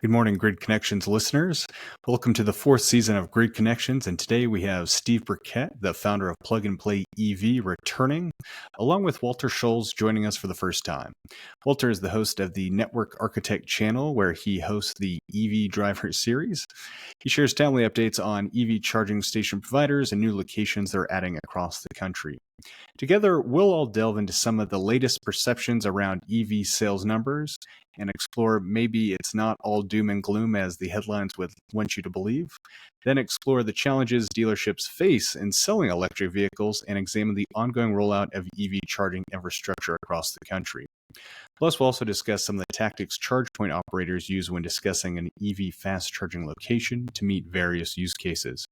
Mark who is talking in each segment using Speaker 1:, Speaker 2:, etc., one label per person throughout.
Speaker 1: Good morning, Grid Connections listeners. Welcome to the fourth season of Grid Connections, and today we have Steve Birkett, the founder of Plug and Play EV, returning, along with Walter Schulze joining us for the first time. Walter is the host of the Network Architect channel, where he hosts the EV Driver series. He shares timely updates on EV charging station providers and new locations they're adding across the country. Together, we'll all delve into some of the latest perceptions around EV sales numbers and explore maybe it's not all doom and gloom as the headlines would want you to believe. Then explore the challenges dealerships face in selling electric vehicles and examine the ongoing rollout of EV charging infrastructure across the country. Plus, we'll also discuss some of the tactics charge point operators use when discussing an EV fast charging location to meet various use cases.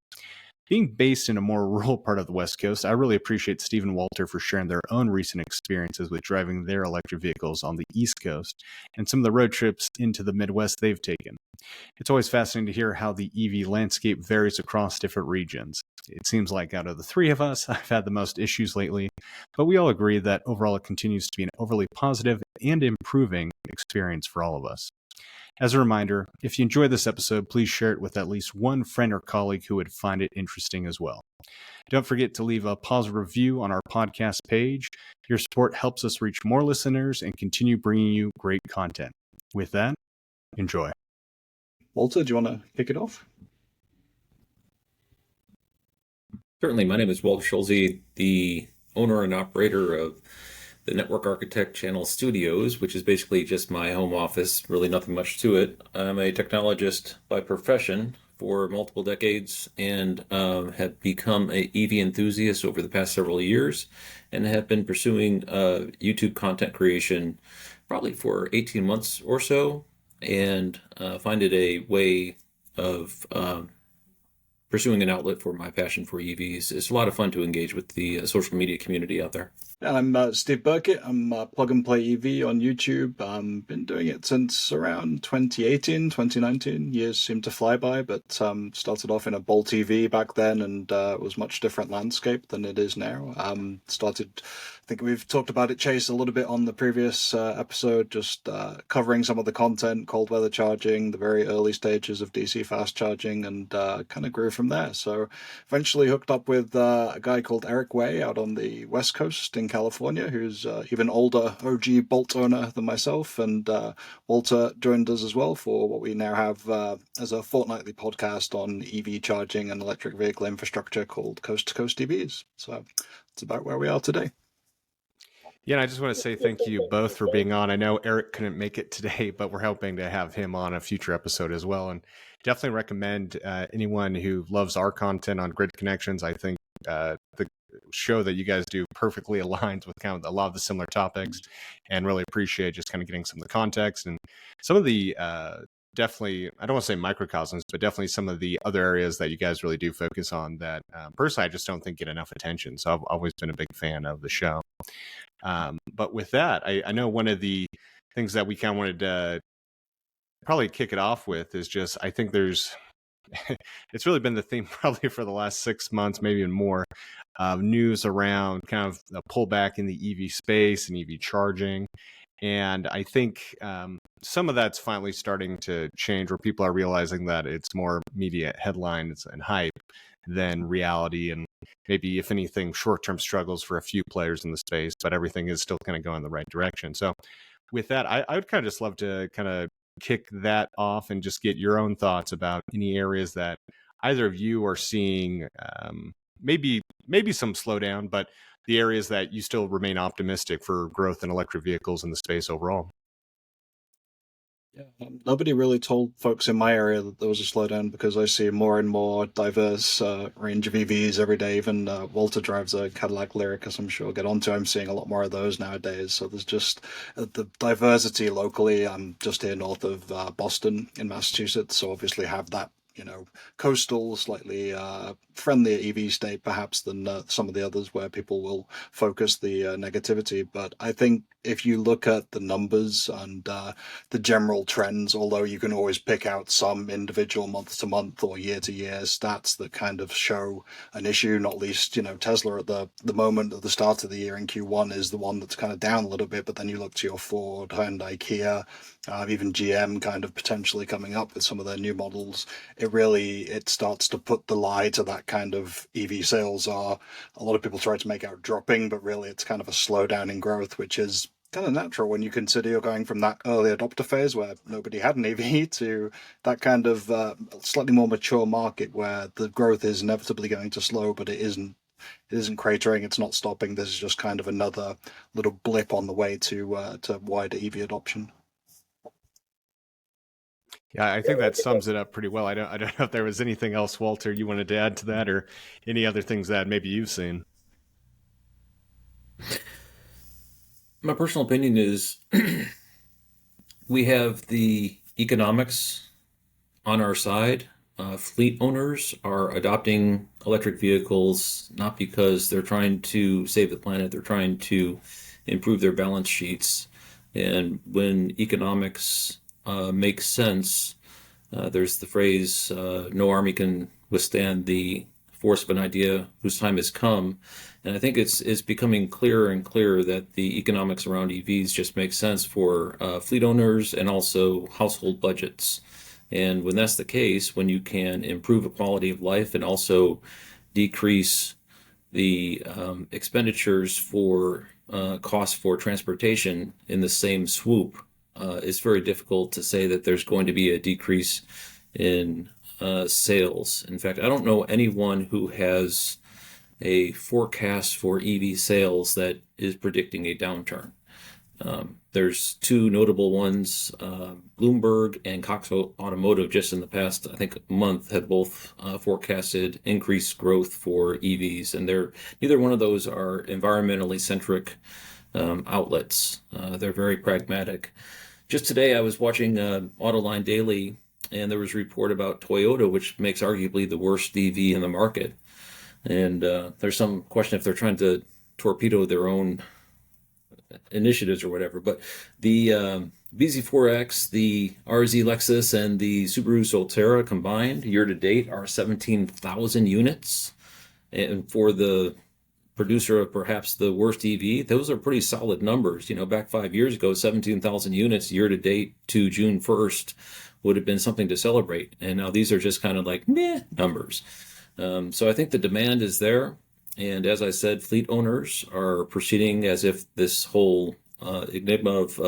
Speaker 1: Being based in a more rural part of the West Coast, I really appreciate Steve and Walter for sharing their own recent experiences with driving their electric vehicles on the East Coast and some of the road trips into the Midwest they've taken. It's always fascinating to hear how the EV landscape varies across different regions. It seems like out of the three of us, I've had the most issues lately, but we all agree that overall it continues to be an overly positive and improving experience for all of us. As a reminder, if you enjoyed this episode, please share it with at least one friend or colleague who would find it interesting as well. Don't forget to leave a positive review on our podcast page. Your support helps us reach more listeners and continue bringing you great content. With that, enjoy.
Speaker 2: Walter, do you want to kick it off?
Speaker 3: Certainly. My name is Walter Schulze, the owner and operator of the Network Architect Channel Studios, which is basically just my home office, really nothing much to it. I'm a technologist by profession for multiple decades and have become an EV enthusiast over the past several years and have been pursuing YouTube content creation probably for 18 months or so, and find it a way of pursuing an outlet for my passion for EVs. It's a lot of fun to engage with the social media community out there.
Speaker 2: I'm Steve Birkett. I'm Plug and Play EV on YouTube. Been doing it since around 2018, 2019. Years seem to fly by, but started off in a Bolt TV back then, and it was much different landscape than it is now. I think we've talked about it, Chase, a little bit on the previous episode, just covering some of the content, cold weather charging, the very early stages of DC fast charging, and kind of grew from there. So eventually hooked up with a guy called Eric Way out on the West Coast in California, who's even older OG Bolt owner than myself, and Walter joined us as well for what we now have as a fortnightly podcast on EV charging and electric vehicle infrastructure called Coast to Coast EVs. So that's about where we are today.
Speaker 1: Yeah, and I just want to say thank you both for being on. I know Eric couldn't make it today, but we're hoping to have him on a future episode as well. And definitely recommend anyone who loves our content on Grid Connections. I think the show that you guys do perfectly aligns with kind of a lot of the similar topics, and really appreciate just kind of getting some of the context and some of the definitely, I don't want to say microcosms, but definitely some of the other areas that you guys really do focus on that personally I just don't think get enough attention. So I've always been a big fan of the show. But with that, I know one of the things that we kind of wanted to probably kick it off with is just, I think it's really been the theme probably for the last 6 months, maybe even more, news around kind of the pullback in the EV space and EV charging. And I think some of that's finally starting to change, where people are realizing that it's more media headlines and hype than reality, and maybe, if anything, short-term struggles for a few players in the space, but everything is still kind of going in the right direction. So with that, I would kind of just love to kind of kick that off and just get your own thoughts about any areas that either of you are seeing maybe some slowdown, but the areas that you still remain optimistic for growth in electric vehicles in the space overall.
Speaker 2: Yeah, nobody really told folks in my area that there was a slowdown, because I see more and more diverse range of EVs every day. Even Walter drives a Cadillac Lyric, as I'm sure we'll get onto. I'm seeing a lot more of those nowadays. So there's just the diversity locally. I'm just here north of Boston in Massachusetts, so obviously have that coastal, slightly friendlier EV state perhaps than some of the others where people will focus the negativity. But I think if you look at the numbers and the general trends, although you can always pick out some individual month to month or year to year stats that kind of show an issue, not least, Tesla at the moment at the start of the year in Q1 is the one that's kind of down a little bit, but then you look to your Ford, Hyundai, Kia, even GM kind of potentially coming up with some of their new models. It starts to put the lie to that kind of EV sales are, a lot of people try to make out dropping, but really it's kind of a slowdown in growth, which is kind of natural when you consider you're going from that early adopter phase where nobody had an EV to that kind of slightly more mature market where the growth is inevitably going to slow, but it isn't cratering, it's not stopping. This is just kind of another little blip on the way to wider EV adoption.
Speaker 1: Yeah, I think that sums it up pretty well. I don't know if there was anything else, Walter, you wanted to add to that, or any other things that maybe you've seen.
Speaker 3: My personal opinion is we have the economics on our side. Fleet owners are adopting electric vehicles not because they're trying to save the planet, they're trying to improve their balance sheets. And when economics makes sense, there's the phrase, no army can withstand the force of an idea whose time has come. And I think it's becoming clearer and clearer that the economics around EVs just make sense for fleet owners and also household budgets. And when that's the case, when you can improve the quality of life and also decrease the expenditures for costs for transportation in the same swoop, it's very difficult to say that there's going to be a decrease in sales. In fact, I don't know anyone who has a forecast for EV sales that is predicting a downturn. There's two notable ones, Bloomberg and Cox Automotive, just in the past, I think, month, have both forecasted increased growth for EVs, and neither one of those are environmentally centric outlets. They're very pragmatic. Just today, I was watching Autoline Daily, and there was a report about Toyota, which makes arguably the worst EV in the market. And there's some question if they're trying to torpedo their own initiatives or whatever. But the BZ4X, the RZ Lexus, and the Subaru Solterra combined year to date are 17,000 units. And for the producer of perhaps the worst EV, those are pretty solid numbers. Back 5 years ago, 17,000 units year to date to June 1st would have been something to celebrate. And now these are just kind of like meh numbers. So I think the demand is there. And as I said, fleet owners are proceeding as if this whole enigma of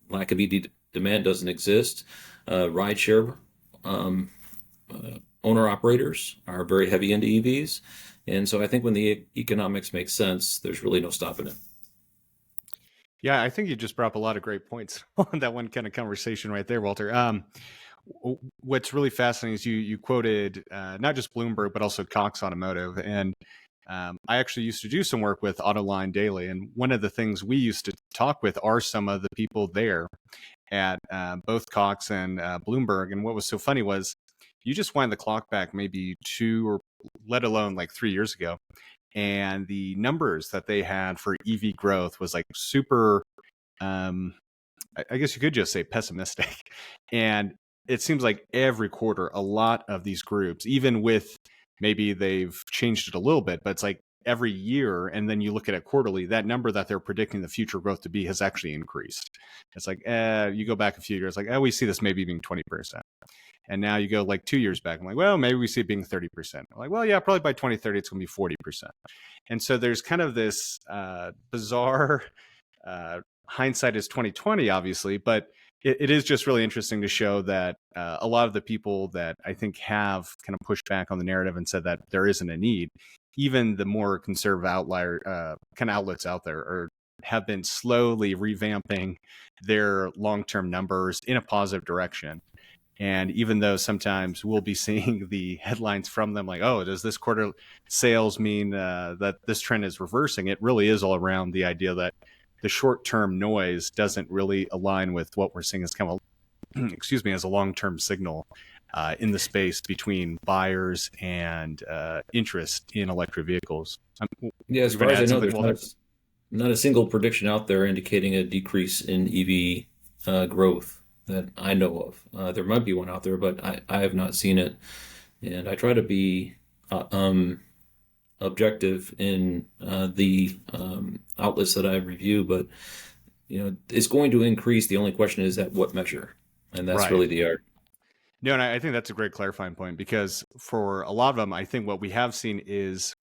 Speaker 3: lack of EV demand doesn't exist. Rideshare owner-operators are very heavy into EVs. And so I think when the economics make sense, there's really no stopping it.
Speaker 1: Yeah, I think you just brought up a lot of great points on that one kind of conversation right there, Walter. What's really fascinating is you quoted not just Bloomberg, but also Cox Automotive. And I actually used to do some work with Autoline Daily. And one of the things we used to talk with are some of the people there at both Cox and Bloomberg. And what was so funny was you just wind the clock back maybe 2 or let alone like 3 years ago, and the numbers that they had for EV growth was like super, I guess you could just say pessimistic. And it seems like every quarter, a lot of these groups, even with maybe they've changed it a little bit, but it's like every year, and then you look at it quarterly, that number that they're predicting the future growth to be has actually increased. It's like, you go back a few years, like, we see this maybe being 20%. And now you go like 2 years back, I'm like, well, maybe we see it being 30%. I'm like, well, yeah, probably by 2030, it's going to be 40%. And so there's kind of this bizarre hindsight is 2020, obviously, but it is just really interesting to show that a lot of the people that I think have kind of pushed back on the narrative and said that there isn't a need, even the more conservative outlier kind of outlets out there have been slowly revamping their long-term numbers in a positive direction. And even though sometimes we'll be seeing the headlines from them like, oh, does this quarter sales mean that this trend is reversing? It really is all around the idea that the short-term noise doesn't really align with what we're seeing as kind of, as a long-term signal in the space between buyers and interest in electric vehicles.
Speaker 3: Yeah, as
Speaker 1: You're
Speaker 3: far
Speaker 1: going to
Speaker 3: as I
Speaker 1: add
Speaker 3: know,
Speaker 1: something,
Speaker 3: there's
Speaker 1: Walter?
Speaker 3: not a single prediction out there indicating a decrease in EV growth that I know of. There might be one out there, but I have not seen it. And I try to be objective in the outlets that I review, but it's going to increase. The only question is at what measure, and that's
Speaker 1: Right.
Speaker 3: really the art.
Speaker 1: No, and I think that's a great clarifying point, because for a lot of them, I think what we have seen is,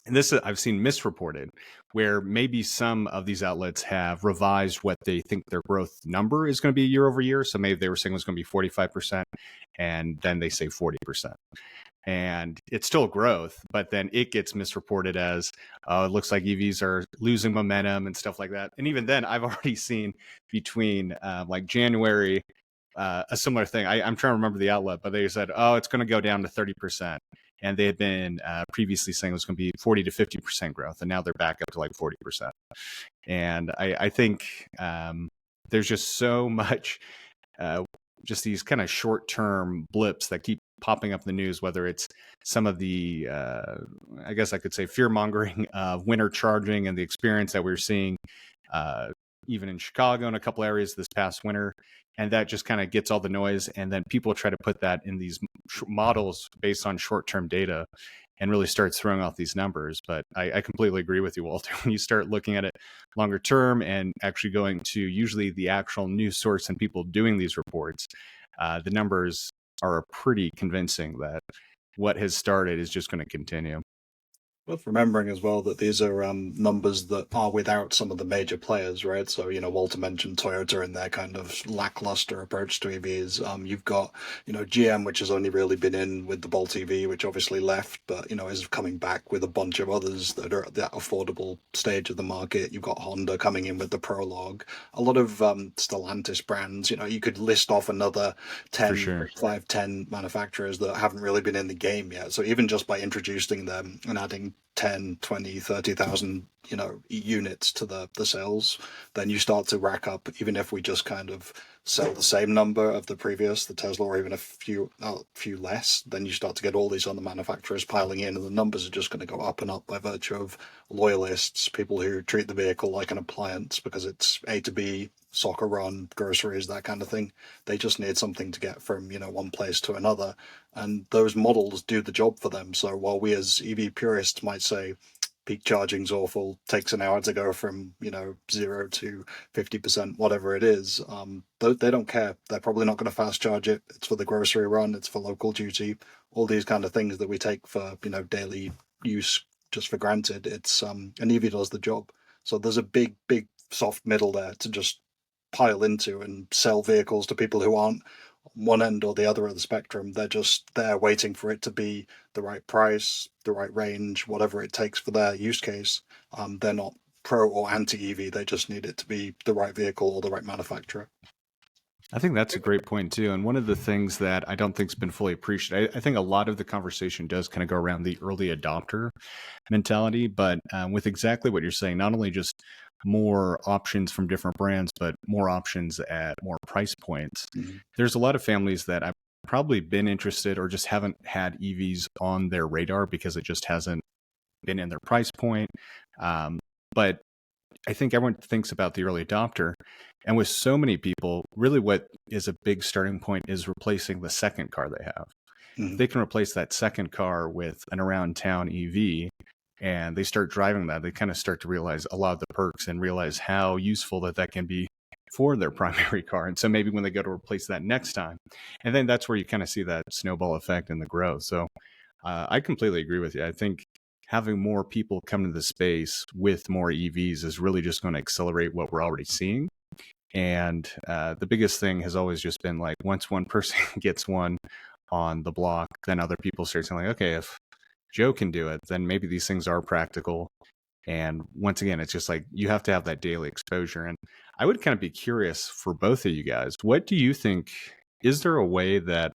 Speaker 1: and this I've seen misreported, where maybe some of these outlets have revised what they think their growth number is going to be year over year. So maybe they were saying it was going to be 45%, and then they say 40%. And it's still growth, but then it gets misreported as, it looks like EVs are losing momentum and stuff like that. And even then, I've already seen between like January, a similar thing. I'm trying to remember the outlet, but they said, oh, it's going to go down to 30%. And they had been previously saying it was going to be 40 to 50% growth. And now they're back up to like 40%. And I think there's just so much, just these kind of short-term blips that keep popping up in the news, whether it's some of the, I guess I could say, fear-mongering of winter charging and the experience that we're seeing even in Chicago and a couple areas this past winter. And that just kind of gets all the noise. And then people try to put that in these models based on short-term data and really starts throwing off these numbers. But I completely agree with you, Walter. When you start looking at it longer term and actually going to usually the actual news source and people doing these reports, the numbers are pretty convincing that what has started is just going to continue.
Speaker 2: Worth remembering as well that these are numbers that are without some of the major players, right? So, Walter mentioned Toyota and their kind of lackluster approach to EVs. You've got, GM, which has only really been in with the Bolt EV, which obviously left, but, is coming back with a bunch of others that are at that affordable stage of the market. You've got Honda coming in with the Prologue. A lot of Stellantis brands, you could list off another 10,
Speaker 1: sure.
Speaker 2: 5, 10 manufacturers that haven't really been in the game yet. So even just by introducing them and adding 10, 20, 30,000, units to the sales, then you start to rack up, even if we just kind of sell the same number of the previous, the Tesla, or even a few less, then you start to get all these other manufacturers piling in, and the numbers are just going to go up and up by virtue of loyalists, people who treat the vehicle like an appliance because it's A to B, soccer run, groceries, that kind of thing. They just need something to get from, one place to another. And those models do the job for them. So while we as EV purists might say peak charging's awful, takes an hour to go from, 0 to 50%, whatever it is, they don't care. They're probably not going to fast charge it. It's for the grocery run. It's for local duty. All these kind of things that we take for, daily use just for granted. It's an EV does the job. So there's a big soft middle there to just pile into and sell vehicles to people who aren't one end or the other of the spectrum. They're just there waiting for it to be the right price, the right range, whatever it takes for their use case. They're not pro or anti EV. They just need it to be the right vehicle or the right manufacturer.
Speaker 1: I think that's a great point too. And one of the things that I don't think has been fully appreciated, I think a lot of the conversation does kind of go around the early adopter mentality, but with exactly what you're saying, not only just more options from different brands, but more options at more price points. Mm-hmm. There's a lot of families that I've probably been interested or just haven't had EVs on their radar because it just hasn't been in their price point. But I think everyone thinks about the early adopter. And with so many people, really what is a big starting point is replacing the second car they have. Mm-hmm. They can replace that second car with an around town EV, and they start driving that, they kind of start to realize a lot of the perks and realize how useful that can be for their primary car. And so maybe when they go to replace that next time, and then that's where you kind of see that snowball effect and the growth. So I completely agree with you. I think having more people come to the space with more EVs is really just going to accelerate what we're already seeing. And the biggest thing has always just been like, once one person gets one on the block, then other people start saying like, okay, if Joe can do it, then maybe these things are practical. And once again, it's just like, you have to have that daily exposure. And I would kind of be curious for both of you guys, what do you think, is there a way that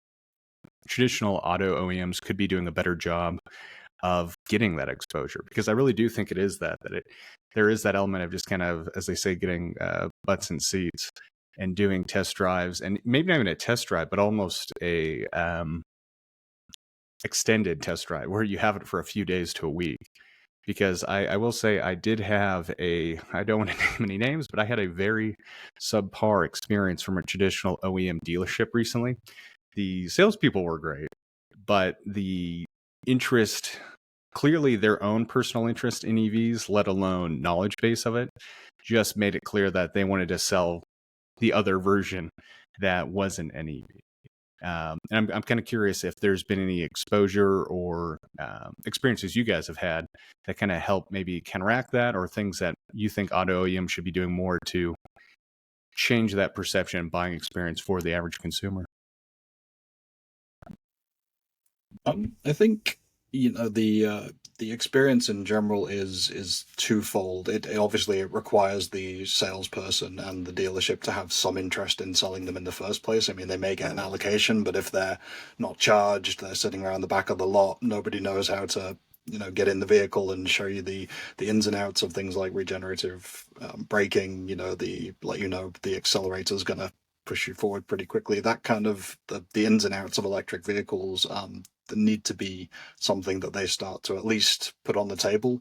Speaker 1: traditional auto OEMs could be doing a better job of getting that exposure? Because I really do think it is there is that element of just kind of, as they say, getting butts in seats. and doing test drives, and maybe not even a test drive, but almost a extended test drive where you have it for a few days to a week. Because I will say I did have I don't want to name any names, but I had a very subpar experience from a traditional OEM dealership recently. The salespeople were great, but the interest, clearly their own personal interest in EVs, let alone knowledge base of it, just made it clear that they wanted to sell the other version that wasn't an EV. And I'm kind of curious if there's been any exposure or experiences you guys have had that kind of help maybe counteract that, or things that you think auto OEM should be doing more to change that perception and buying experience for the average consumer.
Speaker 2: I think the experience in general is twofold. It obviously requires the salesperson and the dealership to have some interest in selling them in the first place. I mean, they may get an allocation, but if they're not charged, they're sitting around the back of the lot, nobody knows how to get in the vehicle and show you the ins and outs of things like regenerative braking. The accelerator's going to push you forward pretty quickly. That kind of the ins and outs of electric vehicles that need to be something that they start to at least put on the table,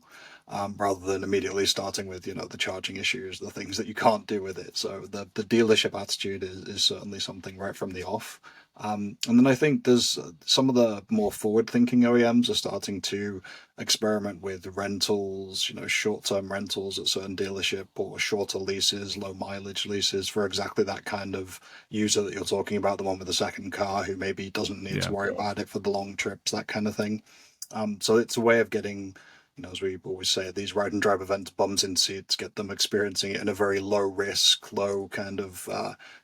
Speaker 2: rather than immediately starting with the charging issues, the things that you can't do with it. So the dealership attitude is certainly something right from the off. And then I think there's some of the more forward-thinking OEMs are starting to experiment with rentals, short-term rentals at certain dealership, or shorter leases, low mileage leases for exactly that kind of user that you're talking about, the one with the second car who maybe doesn't need to worry about it for the long trips, that kind of thing. So it's a way of getting, as we always say, these ride and drive events, bums in seats, get them experiencing it in a very low risk, low kind of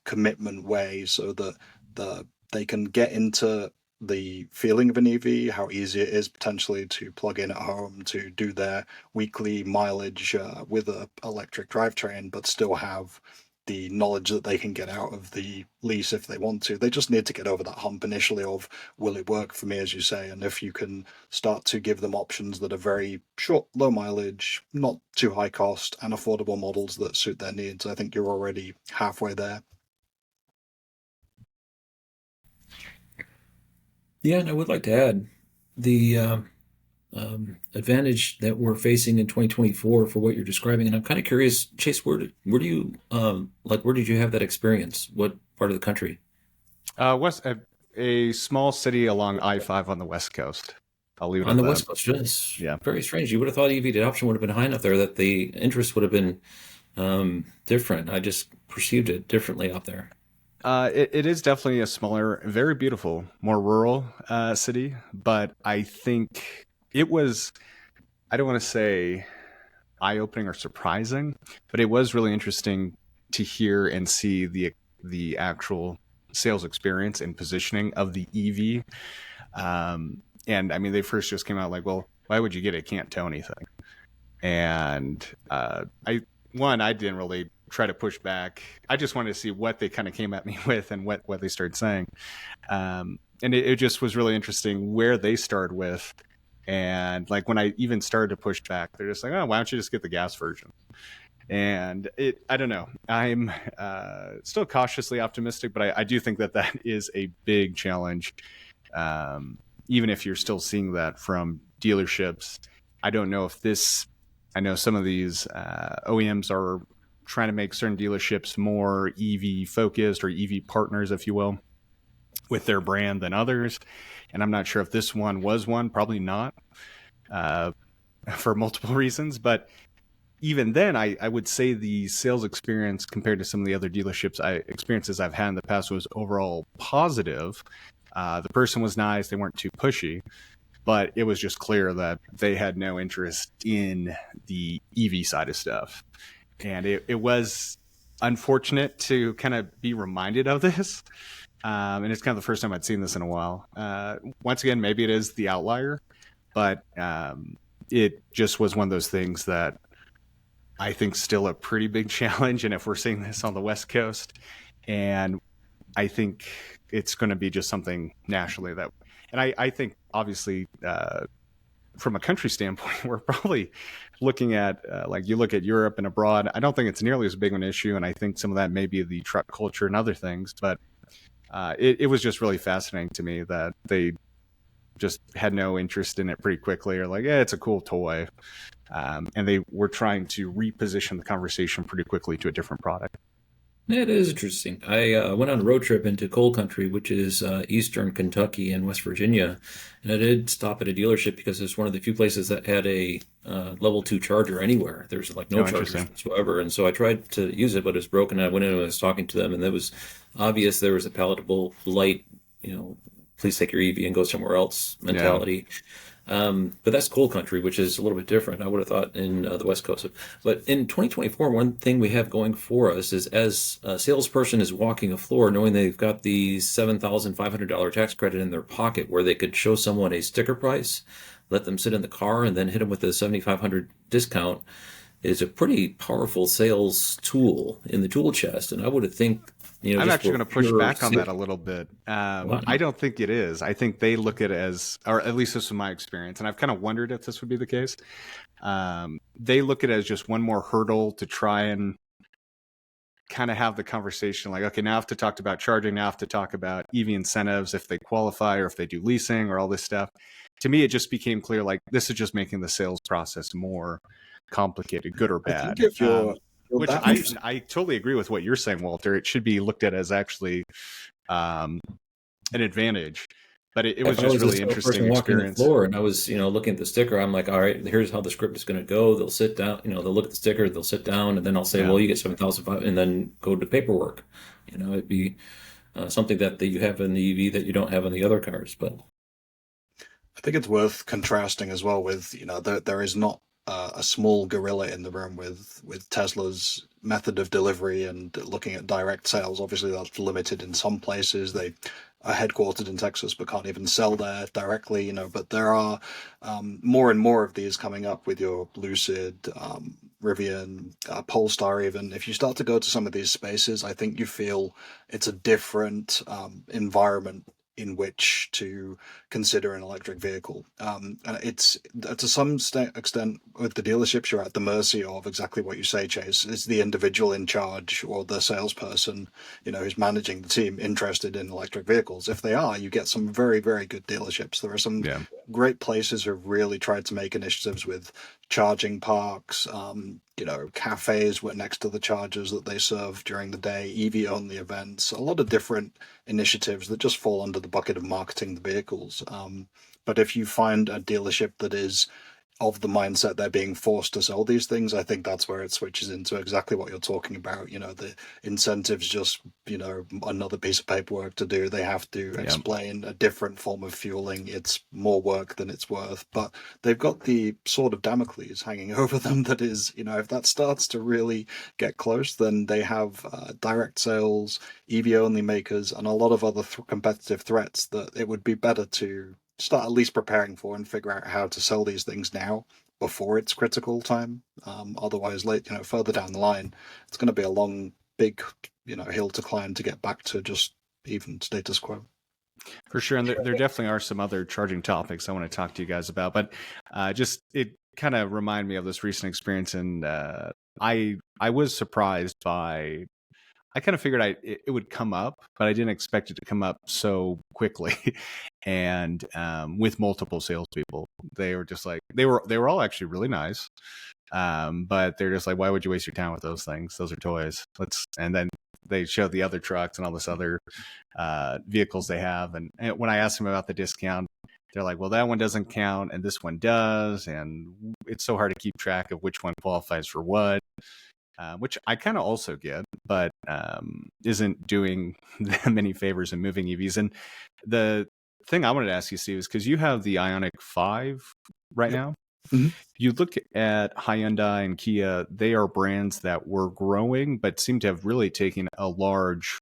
Speaker 2: commitment way, so that they can get into the feeling of an EV, how easy it is potentially to plug in at home, to do their weekly mileage with a electric drivetrain, but still have the knowledge that they can get out of the lease if they want to. They just need to get over that hump initially of, will it work for me, as you say? And if you can start to give them options that are very short, low mileage, not too high cost, and affordable models that suit their needs, I think you're already halfway there.
Speaker 3: Yeah, and I would like to add the advantage that we're facing in 2024 for what you're describing. And I'm kind of curious, Chase, where did you where did you have that experience? What part of the country?
Speaker 1: A small city along I-5 on the West Coast. I'll leave it
Speaker 3: on
Speaker 1: at
Speaker 3: the
Speaker 1: that.
Speaker 3: West Coast. Yes, very strange. You would have thought EV adoption would have been high enough there that the interest would have been different. I just perceived it differently out there.
Speaker 1: It is definitely a smaller, very beautiful, more rural city, but I think it was, I don't want to say eye-opening or surprising, but it was really interesting to hear and see the actual sales experience and positioning of the EV. And I mean, they first just came out like, well, why would you get it? It can't tow anything. And I didn't really try to push back. I just wanted to see what they kind of came at me with and what they started saying. And it just was really interesting where they started with. And like when I even started to push back, they're just like, oh, why don't you just get the gas version? And I don't know. I'm still cautiously optimistic, but I do think that is a big challenge. Even if you're still seeing that from dealerships, I don't know if I know some of these OEMs are trying to make certain dealerships more EV focused, or EV partners, if you will, with their brand than others. And I'm not sure if this one was one, probably not, for multiple reasons. But even then, I would say the sales experience compared to some of the other experiences I've had in the past was overall positive. The person was nice. They weren't too pushy. But it was just clear that they had no interest in the EV side of stuff. And it was unfortunate to kind of be reminded of this. And it's kind of the first time I'd seen this in a while. Once again, maybe it is the outlier, but it just was one of those things that I think still a pretty big challenge. And if we're seeing this on the West Coast, and I think it's going to be just something nationally and I think obviously from a country standpoint, we're probably looking at like you look at Europe and abroad. I don't think it's nearly as big an issue, and I think some of that may be the truck culture and other things. But it was just really fascinating to me that they just had no interest in it pretty quickly, or like, yeah, it's a cool toy, and they were trying to reposition the conversation pretty quickly to a different product.
Speaker 3: Yeah, it is interesting. I went on a road trip into coal country, which is eastern Kentucky and West Virginia, and I did stop at a dealership because it's one of the few places that had a level 2 charger anywhere. There's like no chargers whatsoever, and so I tried to use it, but it was broken. I went in and I was talking to them, and it was obvious there was a palatable, light, please take your EV and go somewhere else mentality. But that's coal country, which is a little bit different. I would have thought in the West Coast. But in 2024, one thing we have going for us is as a salesperson is walking a floor, knowing they've got the $7,500 tax credit in their pocket where they could show someone a sticker price, let them sit in the car, and then hit them with a $7,500 discount is a pretty powerful sales tool in the tool chest. And I would have think,
Speaker 1: I'm actually going to push back on that a little bit. I don't think it is. I think they look at it as, or at least this is my experience, and I've kind of wondered if this would be the case. They look at it as just one more hurdle to try and kind of have the conversation like, okay, now I have to talk about charging, now I have to talk about EV incentives if they qualify or if they do leasing or all this stuff. To me, it just became clear, like, this is just making the sales process more complicated, good or bad.
Speaker 2: I think if you're
Speaker 1: which I totally agree with what you're saying, Walter. It should be looked at as actually an advantage. But it was just really interesting experience.
Speaker 3: The floor and I was, looking at the sticker. I'm like, all right, here's how the script is going to go. They'll sit down, they'll look at the sticker, they'll sit down, and then I'll say, well, you get 7,500, and then go to paperwork. It'd be something that you have in the EV that you don't have in the other cars. But
Speaker 2: I think it's worth contrasting as well with, there is not a small gorilla in the room with Tesla's method of delivery and looking at direct sales. Obviously, that's limited in some places. They are headquartered in Texas but can't even sell there directly, but there are more and more of these coming up with your Lucid, Rivian, Polestar even. If you start to go to some of these spaces, I think you feel it's a different environment in which to consider an electric vehicle. And it's to some extent with the dealerships, you're at the mercy of exactly what you say, Chase. Is the individual in charge or the salesperson, who's managing the team interested in electric vehicles? If they are, you get some very, very good dealerships. There are some great places who have really tried to make initiatives with charging parks, cafes were next to the chargers that they serve during the day, EV only events, a lot of different initiatives that just fall under the bucket of marketing the vehicles. But if you find a dealership that is of the mindset they're being forced to sell these things, I think that's where it switches into exactly what you're talking about. The incentives just, another piece of paperwork to do. They have to explain a different form of fueling. It's more work than it's worth, but they've got the sword of Damocles hanging over them that is, if that starts to really get close, then they have direct sales, EV only makers, and a lot of other competitive threats that it would be better to start at least preparing for and figure out how to sell these things now before it's critical time. Otherwise, further down the line, it's going to be a long, big, hill to climb to get back to just even status quo.
Speaker 1: For sure, and there definitely are some other charging topics I want to talk to you guys about, but just it kind of reminded me of this recent experience, and I was surprised by. I kind of figured it would come up, but I didn't expect it to come up so quickly. And with multiple salespeople, they were just like they were all actually really nice, but they're just like, why would you waste your time with those things? Those are toys. And then they show the other trucks and all this other vehicles they have. And when I asked them about the discount, they're like, well, that one doesn't count, and this one does, and it's so hard to keep track of which one qualifies for what. Which I kind of also get, but isn't doing them any favors in moving EVs. And the thing I wanted to ask you, Steve, is because you have the Ioniq 5 right now. Mm-hmm. You look at Hyundai and Kia, they are brands that were growing, but seem to have really taken a large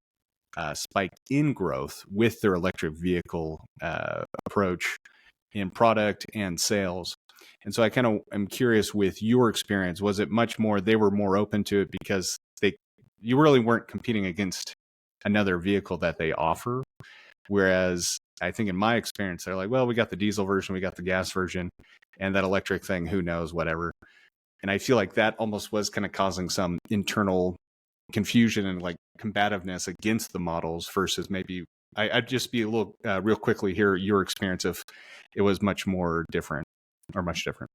Speaker 1: spike in growth with their electric vehicle approach in product and sales. And so I kind of am curious with your experience, was it much more, they were more open to it because you really weren't competing against another vehicle that they offer? Whereas I think in my experience, they're like, well, we got the diesel version, we got the gas version, and that electric thing, who knows, whatever. And I feel like that almost was kind of causing some internal confusion and like combativeness against the models versus maybe I'd just be a little real quickly hear your experience if it was much more different or much different.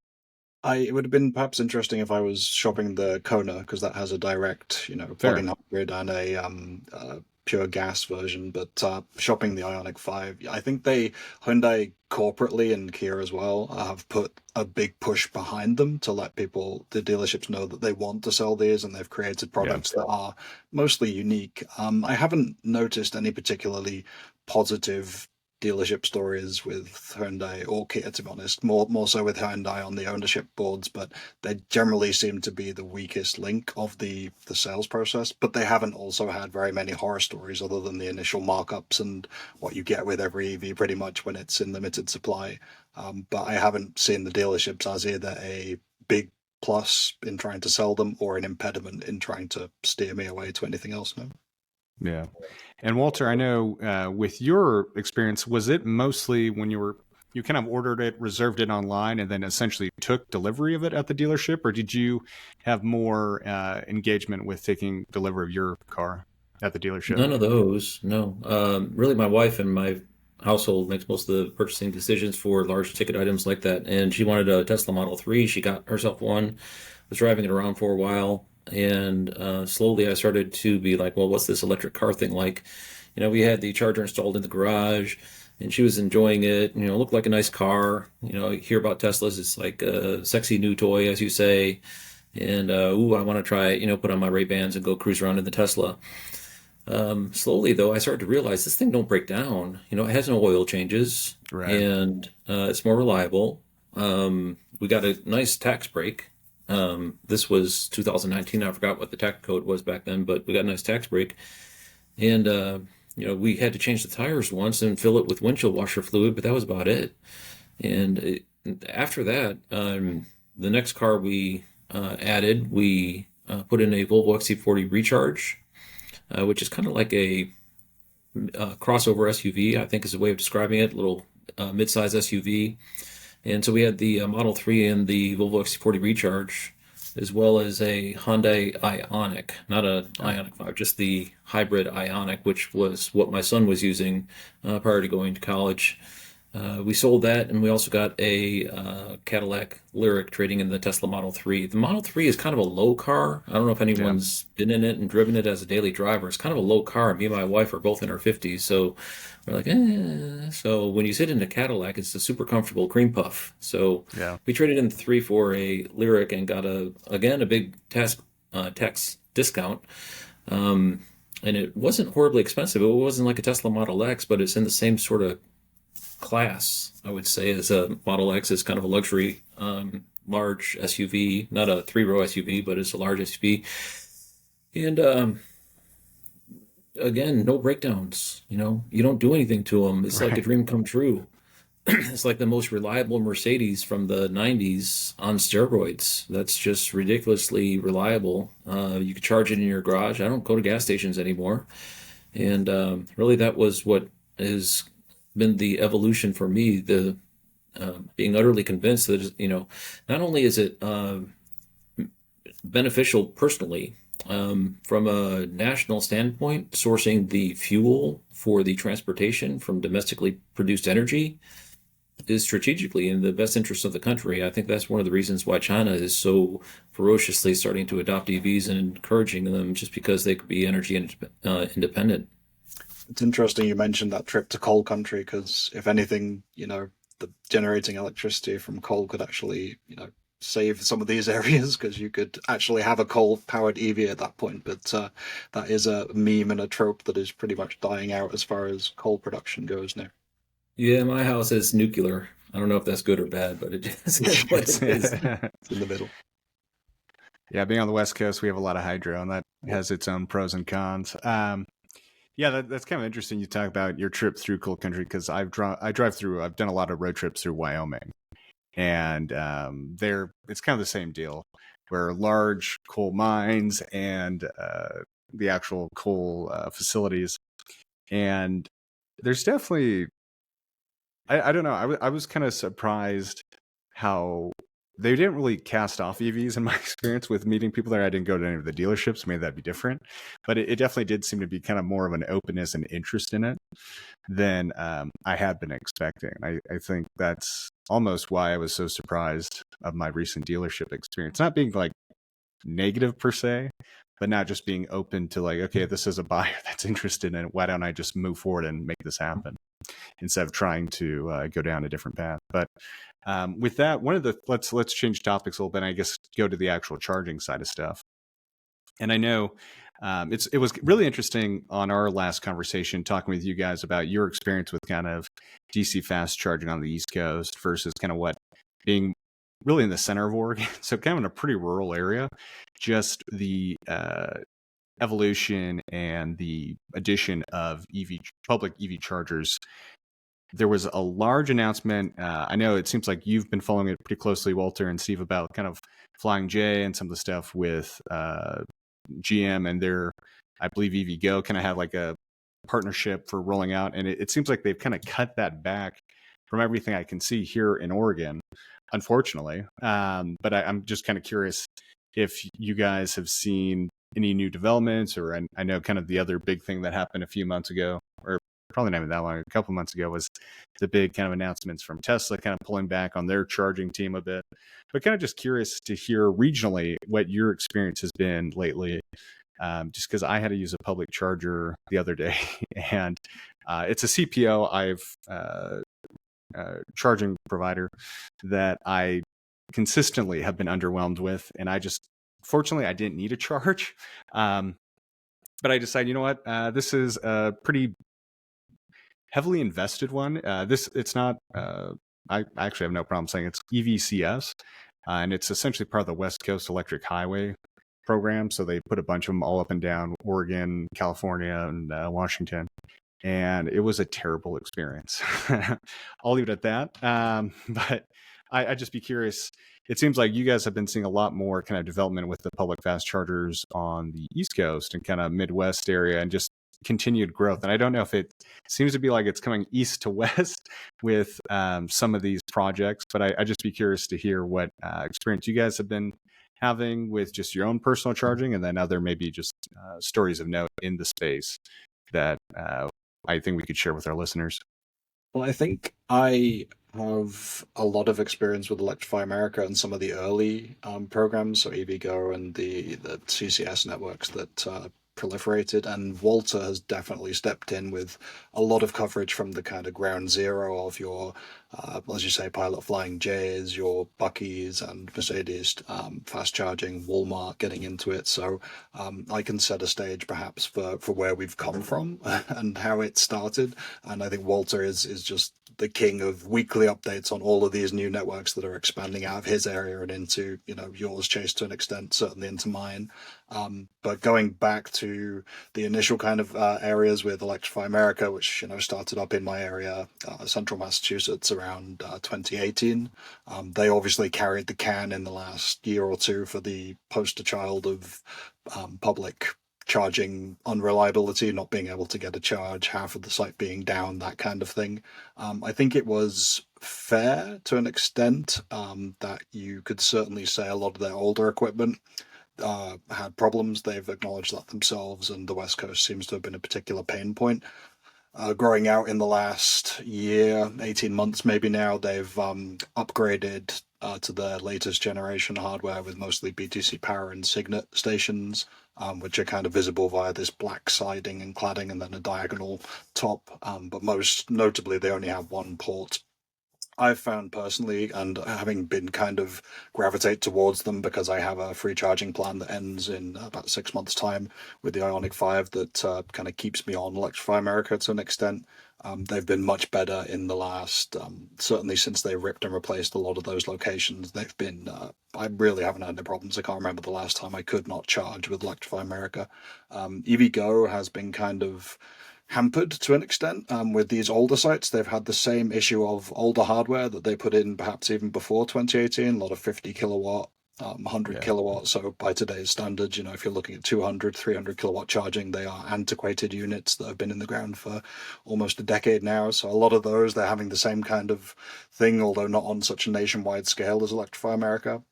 Speaker 2: It would have been perhaps interesting if I was shopping the Kona, because that has a direct, plug-in hybrid and a pure gas version. But shopping the Ioniq 5, I think Hyundai corporately and Kia as well, have put a big push behind them to let the dealerships know that they want to sell these, and they've created products that are mostly unique. I haven't noticed any particularly positive dealership stories with Hyundai or Kia, to be honest. More so with Hyundai on the ownership boards, but they generally seem to be the weakest link of the sales process. But they haven't also had very many horror stories other than the initial markups and what you get with every EV pretty much when it's in limited supply. But I haven't seen the dealerships as either a big plus in trying to sell them or an impediment in trying to steer me away to anything else now.
Speaker 1: Yeah. And Walter, I know with your experience, was it mostly when you kind of ordered it, reserved it online, and then essentially took delivery of it at the dealership? Or did you have more engagement with taking delivery of your car at the dealership?
Speaker 3: None of those, no. Really, my wife and my household makes most of the purchasing decisions for large ticket items like that. And she wanted a Tesla Model 3. She got herself one, was driving it around for a while. And slowly I started to be like, well, what's this electric car thing like? We had the charger installed in the garage and she was enjoying it. It looked like a nice car. You hear about Teslas. It's like a sexy new toy, as you say. And, I want to try it, put on my Ray-Bans and go cruise around in the Tesla. Slowly, though, I started to realize this thing don't break down. It has no oil changes.
Speaker 1: Right.
Speaker 3: And it's more reliable. We got a nice tax break. This was 2019. I forgot what the tax code was back then, but we got a nice tax break. And, we had to change the tires once and fill it with windshield washer fluid, but that was about it. And after that, the next car we added, we put in a Volvo XC40 Recharge, which is kind of like a crossover SUV, I think is a way of describing it, a little mid-size SUV. And so we had the Model 3 and the Volvo XC40 Recharge, as well as a Hyundai Ioniq, not a Ioniq 5, just the hybrid Ioniq, which was what my son was using prior to going to college. We sold that, and we also got a Cadillac Lyriq trading in the Tesla Model 3. The Model 3 is kind of a low car. I don't know if anyone's been in it and driven it as a daily driver. It's kind of a low car. Me and my wife are both in our 50s, so we're like, So when you sit in a Cadillac, it's a super comfortable cream puff. So we traded in the 3 for a Lyriq and got a big tax discount. And it wasn't horribly expensive. It wasn't like a Tesla Model X, but it's in the same sort of class, I would say, as a Model X. Is kind of a luxury large SUV, not a 3-row SUV, but it's a large SUV. And again, no breakdowns. You don't do anything to them. It's like a dream come true. It's like the most reliable Mercedes from the 90s on steroids. That's just ridiculously reliable. You can charge it in your garage. I don't go to gas stations anymore. And really, that was what has been the evolution for me, the being utterly convinced that, not only is it beneficial personally, from a national standpoint, sourcing the fuel for the transportation from domestically produced energy is strategically in the best interest of the country. I think that's one of the reasons why China is so ferociously starting to adopt EVs and encouraging them, just because they could be energy independent.
Speaker 2: It's interesting you mentioned that trip to coal country, because if anything, the generating electricity from coal could actually, save some of these areas, because you could actually have a coal-powered EV at that point. But that is a meme and a trope that is pretty much dying out as far as coal production goes now.
Speaker 3: Yeah, my house is nuclear. I don't know if that's good or bad, but it just is what it is.
Speaker 2: It's in the middle.
Speaker 1: Yeah, being on the West Coast, we have a lot of hydro, and that has its own pros and cons. That's kind of interesting. You talk about your trip through coal country, because I've done a lot of road trips through Wyoming, and it's kind of the same deal, where large coal mines and the actual coal facilities, and there's definitely, I don't know. I was kind of surprised how they didn't really cast off EVs in my experience with meeting people there. I didn't go to any of the dealerships. Maybe that'd be different, but it definitely did seem to be kind of more of an openness and interest in it than I had been expecting. I think that's almost why I was so surprised of my recent dealership experience. Not being like negative per se, but not just being open to like, okay, this is a buyer that's interested in it. Why don't I just move forward and make this happen instead of trying to go down a different path? But with that, one of the let's change topics a little bit. And I guess go to the actual charging side of stuff. And I know it was really interesting on our last conversation talking with you guys about your experience with kind of DC fast charging on the East Coast versus kind of what being really in the center of Oregon, so kind of in a pretty rural area, just the evolution and the addition of public EV chargers. There was a large announcement. I know it seems like you've been following it pretty closely, Walter and Steve, about kind of Flying J and some of the stuff with GM and their, I believe EVgo kind of had like a partnership for rolling out. And it seems like they've kind of cut that back from everything I can see here in Oregon, unfortunately. But I'm just kind of curious if you guys have seen any new developments, or I know kind of the other big thing that happened a few months ago, or probably not even that long, a couple months ago, was the big kind of announcements from Tesla kind of pulling back on their charging team a bit. But kind of just curious to hear regionally what your experience has been lately, just because I had to use a public charger the other day, and it's a CPO charging provider that I consistently have been underwhelmed with, and fortunately I didn't need a charge, but I decided, you know what, this is a pretty heavily invested one. It's not, I actually have no problem saying it's EVCS, and it's essentially part of the West Coast Electric Highway program. So they put a bunch of them all up and down Oregon, California, and Washington. And it was a terrible experience. I'll leave it at that. But I'd just be curious. It seems like you guys have been seeing a lot more kind of development with the public fast chargers on the East Coast and kind of Midwest area, and just continued growth. And I don't know if it seems to be like it's coming east to west with some of these projects, but I'd just be curious to hear what experience you guys have been having with just your own personal charging, and then other maybe just stories of note in the space that I think we could share with our listeners.
Speaker 2: Well, I think I have a lot of experience with Electrify America and some of the early programs, so EVgo and the CCS networks that proliferated, and Walter has definitely stepped in with a lot of coverage from the kind of ground zero of your, as you say, Pilot Flying J's, your Buc-ee's and Mercedes fast charging, Walmart getting into it. So I can set a stage perhaps for where we've come from and how it started. And I think Walter is just the king of weekly updates on all of these new networks that are expanding out of his area and into, yours, Chase, to an extent, certainly into mine. But going back to the initial kind of areas with Electrify America, which started up in my area, central Massachusetts, around 2018. They obviously carried the can in the last year or two for the poster child of public charging unreliability, not being able to get a charge, half of the site being down, that kind of thing. I think it was fair to an extent that you could certainly say a lot of their older equipment had problems. They've acknowledged that themselves, and the West Coast seems to have been a particular pain point. Growing out in the last year, 18 months maybe now, they've upgraded to their latest generation hardware with mostly BTC power and Signet stations, which are kind of visible via this black siding and cladding and then a diagonal top. But most notably, they only have one port. I've found personally, and having been kind of gravitate towards them because I have a free charging plan that ends in about 6 months' time with the Ionic 5 that kind of keeps me on Electrify America to an extent. They've been much better in the last, certainly since they ripped and replaced a lot of those locations. They've been, I really haven't had any problems. I can't remember the last time I could not charge with Electrify America. EVgo has been kind of hampered to an extent with these older sites. They've had the same issue of older hardware that they put in perhaps even before 2018, a lot of 50 kilowatt 100
Speaker 1: Yeah.
Speaker 2: kilowatts. So by today's standards, if you're looking at 200, 300 kilowatt charging, they are antiquated units that have been in the ground for almost a decade now. So a lot of those, they're having the same kind of thing, although not on such a nationwide scale as Electrify America.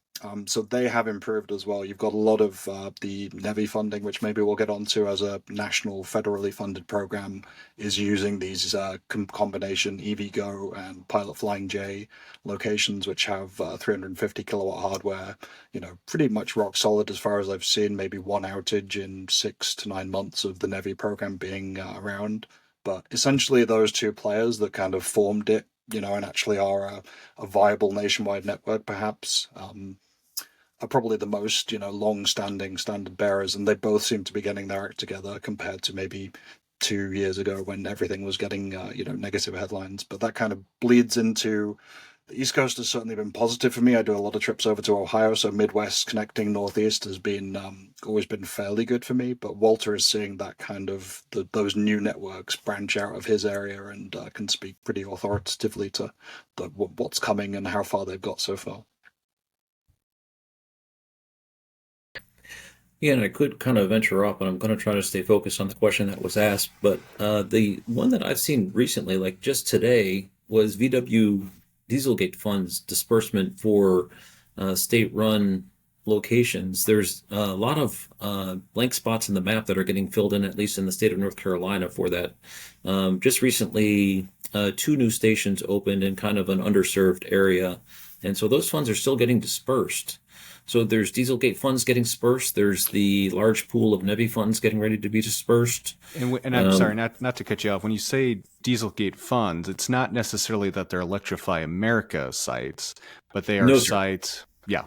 Speaker 2: So they have improved as well. You've got a lot of the NEVI funding, which maybe we'll get onto as a national federally funded program, is using these combination EVgo and Pilot Flying J locations, which have 350 kilowatt hardware, pretty much rock solid as far as I've seen, maybe one outage in 6 to 9 months of the NEVI program being around. But essentially, those two players that kind of formed it, and actually are a viable nationwide network, perhaps, are probably the most, long-standing standard bearers, and they both seem to be getting their act together compared to maybe 2 years ago when everything was getting, negative headlines. But that kind of bleeds into the East Coast has certainly been positive for me. I do a lot of trips over to Ohio, so Midwest connecting Northeast has been always been fairly good for me. But Walter is seeing that kind of those new networks branch out of his area and can speak pretty authoritatively to what's coming and how far they've got so far.
Speaker 3: Yeah, and I could kind of venture off, and I'm going to try to stay focused on the question that was asked. But the one that I've seen recently, like just today, was VW Dieselgate funds disbursement for state-run locations. There's a lot of blank spots in the map that are getting filled in, at least in the state of North Carolina, for that. Just recently, 2 new stations opened in kind of an underserved area, and so those funds are still getting dispersed. So there's Dieselgate funds getting dispersed. There's the large pool of NEVI funds getting ready to be dispersed.
Speaker 1: And I'm sorry, not to cut you off. When you say Dieselgate funds, it's not necessarily that they're Electrify America sites, but they are
Speaker 3: No, sir.
Speaker 1: sites. Yeah,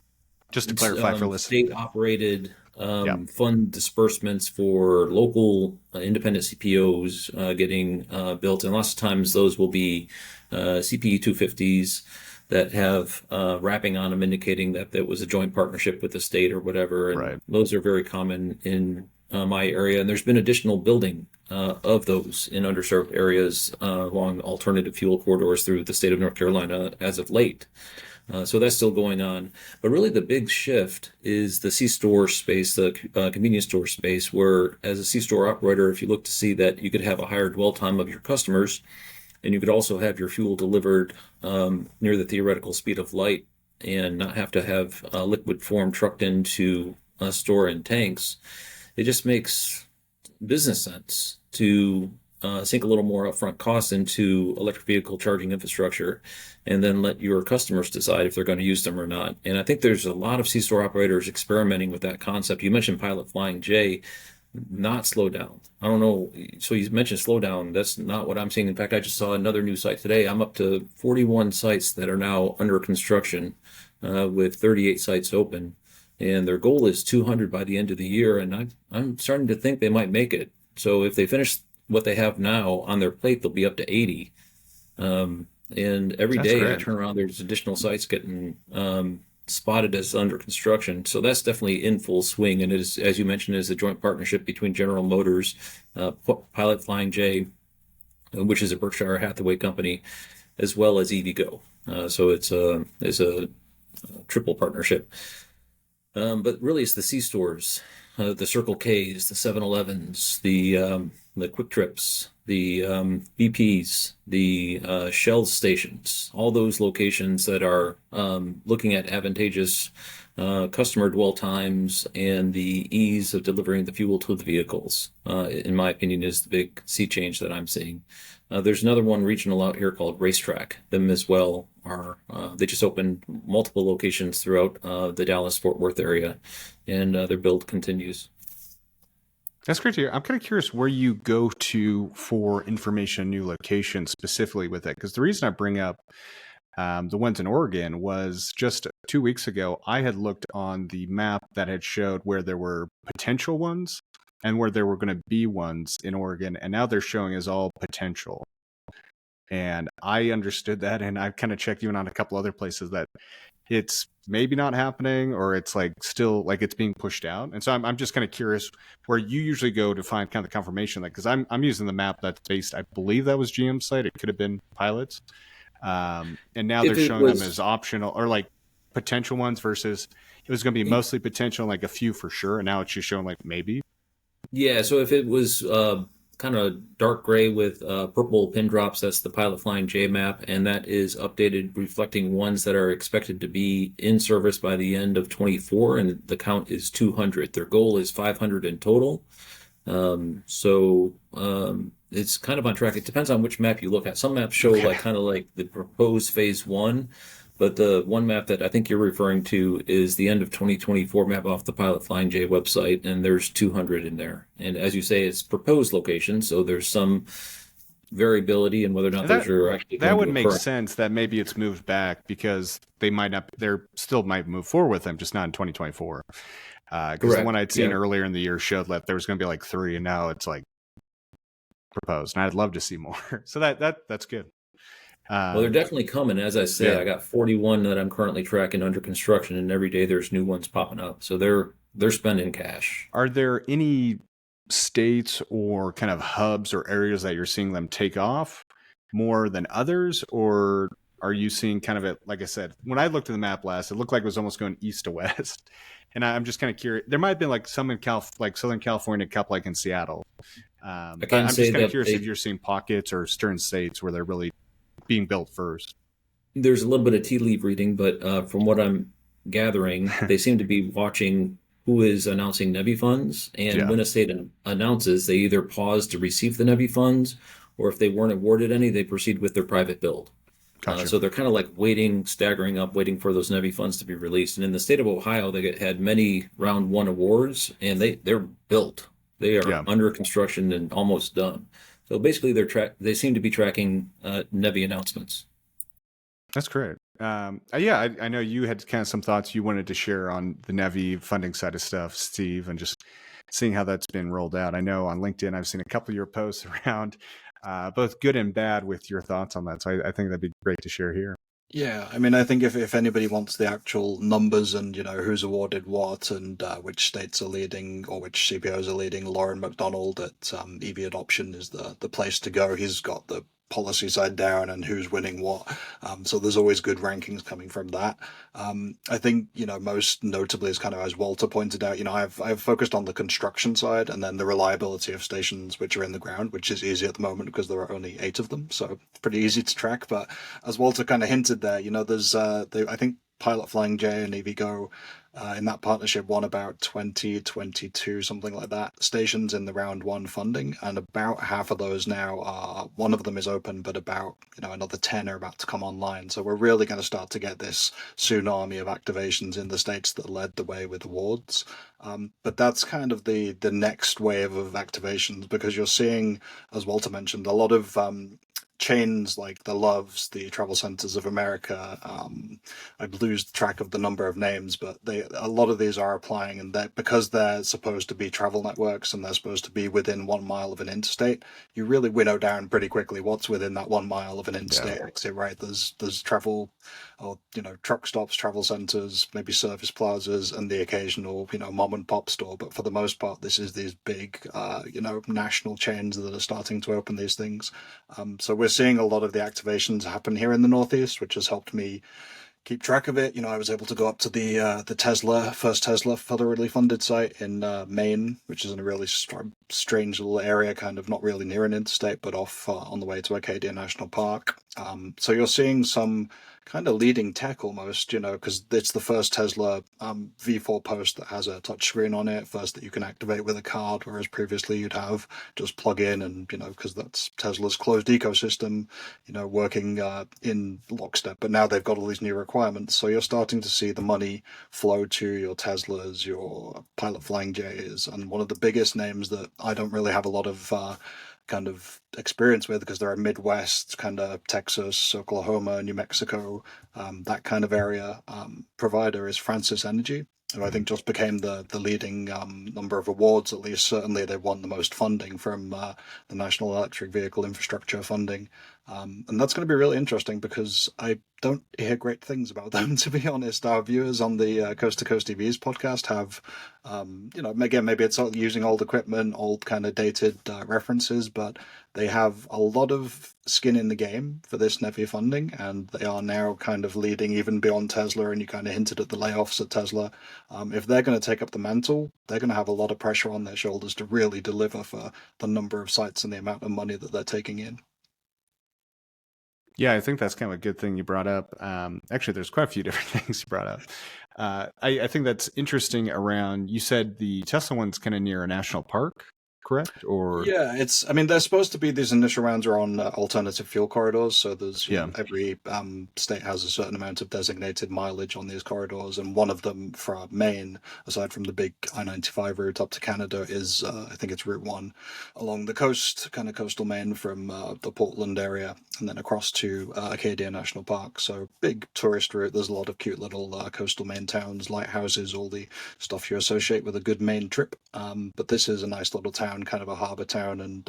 Speaker 1: just to clarify for listeners.
Speaker 3: State-operated fund disbursements for local independent CPOs getting built, and lots of times those will be CPE 250s that have wrapping on them indicating that there was a joint partnership with the state or whatever. And
Speaker 1: Right.
Speaker 3: those are very common in my area. And there's been additional building of those in underserved areas along alternative fuel corridors through the state of North Carolina as of late. So that's still going on. But really the big shift is the C-store space, the convenience store space, where as a C-store operator, if you look to see that you could have a higher dwell time of your customers, and you could also have your fuel delivered near the theoretical speed of light and not have to have liquid form trucked into a store in tanks. It just makes business sense to sink a little more upfront cost into electric vehicle charging infrastructure and then let your customers decide if they're going to use them or not. And I think there's a lot of C-store operators experimenting with that concept. You mentioned Pilot Flying J. Not slow down. I don't know. So you mentioned slow down. That's not what I'm seeing. In fact, I just saw another new site today. I'm up to 41 sites that are now under construction with 38 sites open. And their goal is 200 by the end of the year. And I'm starting to think they might make it. So if they finish what they have now on their plate, they'll be up to 80. And every
Speaker 1: That's
Speaker 3: day
Speaker 1: great.
Speaker 3: I turn around, there's additional sites getting spotted as under construction. So that's definitely in full swing. And it is, as you mentioned, is a joint partnership between General Motors, Pilot Flying J, which is a Berkshire Hathaway company, as well as EVgo. So it's a triple partnership. But really, it's the C stores, the Circle K's, the 7-Elevens, the Quick Trips, the BPs, the Shell stations, all those locations that are looking at advantageous customer dwell times and the ease of delivering the fuel to the vehicles, in my opinion, is the big sea change that I'm seeing. There's another one regional out here called Racetrack. Them as well are they just opened multiple locations throughout the Dallas-Fort Worth area, and their build continues.
Speaker 1: That's great to hear. I'm kind of curious where you go to for information, new locations specifically with it. Because the reason I bring up the ones in Oregon was just 2 weeks ago, I had looked on the map that had showed where there were potential ones and where there were going to be ones in Oregon. And now they're showing as all potential. And I understood that. And I've kind of checked even on a couple other places that it's maybe not happening, or it's like still like it's being pushed out. And so I'm just kind of curious where you usually go to find kind of the confirmation, like, because I'm using the map that's based, I believe that was GM's site. It could have been Pilot's. And now
Speaker 3: If
Speaker 1: they're
Speaker 3: it
Speaker 1: showing them
Speaker 3: was-
Speaker 1: as optional or like potential ones versus it was going to be mostly potential, like a few for sure, and now it's just showing like maybe.
Speaker 3: Yeah, so if it was kind of dark gray with purple pin drops, that's the Pilot Flying J map, and that is updated reflecting ones that are expected to be in service by the end of 24, and the count is 200. Their goal is 500 in total. It's kind of on track. It depends on which map you look at. Some maps show like kind of like the proposed phase one, but the one map that I think you're referring to is the end of 2024 map off the Pilot Flying J website, and there's 200 in there. And as you say, it's proposed locations, so there's some variability in whether or not those are actually
Speaker 1: that
Speaker 3: going
Speaker 1: would
Speaker 3: to
Speaker 1: make
Speaker 3: occur.
Speaker 1: sense that maybe it's moved back because they still might move forward with them, just not in 2024. Because the
Speaker 3: Correct.
Speaker 1: one I'd seen
Speaker 3: Yeah.
Speaker 1: earlier in the year showed that there was going to be like 3, and now it's like proposed, and I'd love to see more. So that's good.
Speaker 3: Well, they're definitely coming. As I say,
Speaker 1: Yeah.
Speaker 3: I got 41 that I'm currently tracking under construction, and every day there's new ones popping up. So they're spending cash.
Speaker 1: Are there any states or kind of hubs or areas that you're seeing them take off more than others, or are you seeing kind of it? Like I said, when I looked at the map last, it looked like it was almost going east to west, and I'm just kind of curious. There might have been like some in like Southern California, a couple like in Seattle. But I'm just kind of curious if you're seeing pockets or certain states where they're really being built first.
Speaker 3: There's a little bit of tea leaf reading, but from what I'm gathering, they seem to be watching who is announcing NEVI funds. And when a state announces, they either pause to receive the NEVI funds, or if they weren't awarded any, they proceed with their private build.
Speaker 1: Gotcha.
Speaker 3: So they're kind of like waiting, staggering up, waiting for those NEVI funds to be released. And in the state of Ohio, they had many round one awards, and they're built. They are under construction and almost done. So basically, they seem to be tracking NEVI announcements.
Speaker 1: That's great. I know you had kind of some thoughts you wanted to share on the NEVI funding side of stuff, Steve, and just seeing how that's been rolled out. I know on LinkedIn, I've seen a couple of your posts around both good and bad with your thoughts on that. So I think that'd be great to share here.
Speaker 2: Yeah, I mean, I think if anybody wants the actual numbers and, who's awarded what and which states are leading or which CPOs are leading, Lauren McDonald at EV Adoption is the place to go. He's got the policy side down and who's winning what. So there's always good rankings coming from that. I think, most notably is kind of, as Walter pointed out, I've focused on the construction side and then the reliability of stations which are in the ground, which is easy at the moment because there are only 8 of them. So it's pretty easy to track. But as Walter kind of hinted there, there's, I think Pilot Flying J and EVgo in that partnership won about 22, something like that, stations in the round one funding, and about half of those now are, one of them is open, but about another 10 are about to come online. So we're really going to start to get this tsunami of activations in the states that led the way with awards. But that's kind of the next wave of activations, because you're seeing, as Walter mentioned, a lot of chains like the Loves, the Travel Centers of America. I lose track of the number of names, but a lot of these are applying, and that because they're supposed to be travel networks and they're supposed to be within 1 mile of an interstate, you really winnow down pretty quickly what's within that 1 mile of an interstate exit, right? There's travel, or truck stops, travel centers, maybe service plazas, and the occasional mom and pop store. But for the most part, this is these big national chains that are starting to open these things. So we're seeing a lot of the activations happen here in the Northeast, which has helped me keep track of it. I was able to go up to the first Tesla federally funded site in Maine, which is in a really strange little area, kind of not really near an interstate, but off on the way to Acadia National Park. So you're seeing some kind of leading tech almost, because it's the first Tesla V4 post that has a touchscreen on it, first that you can activate with a card, whereas previously you'd have just plug in and, because that's Tesla's closed ecosystem, working in lockstep. But now they've got all these new requirements. So you're starting to see the money flow to your Teslas, your Pilot Flying J's, and one of the biggest names that I don't really have a lot of kind of experience with, because they're a Midwest kind of Texas, Oklahoma, New Mexico, that kind of area provider, is Francis Energy, who I think just became the leading number of awards. At least certainly they won the most funding from the National Electric Vehicle Infrastructure funding. And that's going to be really interesting because I don't hear great things about them, to be honest. Our viewers on the Coast to Coast EVs podcast have, again, maybe it's using old equipment, old kind of dated references, but they have a lot of skin in the game for this NEVI funding, and they are now kind of leading even beyond Tesla. And you kind of hinted at the layoffs at Tesla. If they're going to take up the mantle, they're going to have a lot of pressure on their shoulders to really deliver for the number of sites and the amount of money that they're taking in.
Speaker 1: Yeah, I think that's kind of a good thing you brought up. Actually, there's quite a few different things you brought up. I think that's interesting around, you said the Tesla one's kind of near a national park, correct? Or
Speaker 2: yeah, they're supposed to be, these initial rounds are on alternative fuel corridors. So there's, every state has a certain amount of designated mileage on these corridors. And one of them for Maine, aside from the big I-95 route up to Canada, is, I think it's Route 1 along the coast, kind of coastal Maine from the Portland area and then across to Acadia National Park. So big tourist route. There's a lot of cute little coastal Maine towns, lighthouses, all the stuff you associate with a good Maine trip. But this is a nice little town, kind of a harbour town, and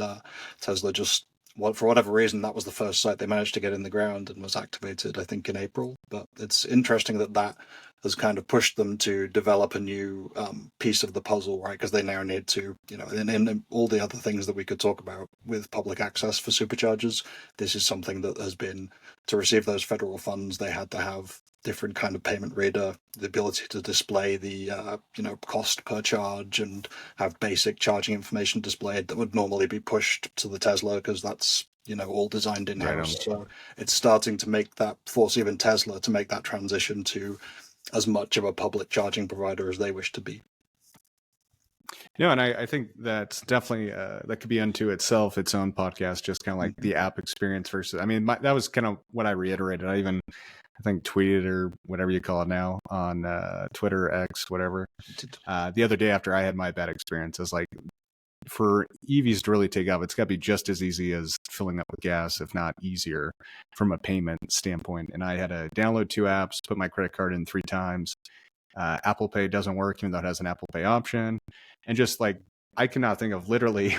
Speaker 2: Tesla just, for whatever reason, that was the first site they managed to get in the ground and was activated, I think, in April. But it's interesting that has kind of pushed them to develop a new piece of the puzzle, right? Because they now need to, in all the other things that we could talk about with public access for superchargers, this is something that has been, to receive those federal funds, they had to have different kind of payment reader, the ability to display the cost per charge and have basic charging information displayed that would normally be pushed to the Tesla because that's all designed in-house. Right. So it's starting to force even Tesla to make that transition to as much of a public charging provider as they wish to be.
Speaker 1: And I think that's definitely that could be unto itself its own podcast, just kind of like the app experience versus. That was kind of what I reiterated. I think tweeted or whatever you call it now on Twitter, X, whatever. The other day after I had my bad experience, I was like, for EVs to really take off, it's got to be just as easy as filling up with gas, if not easier from a payment standpoint. And I had to download 2 apps, put my credit card in 3 times. Apple Pay doesn't work, even though it has an Apple Pay option. And just like, I cannot think of literally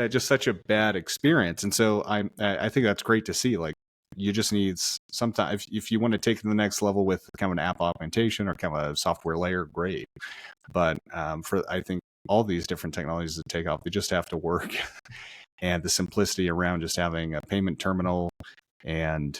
Speaker 1: just such a bad experience. And so I think that's great to see. Like, you just need sometimes, if you want to take it to the next level with kind of an app augmentation or kind of a software layer, great. But I think all these different technologies that take off, they just have to work. And the simplicity around just having a payment terminal and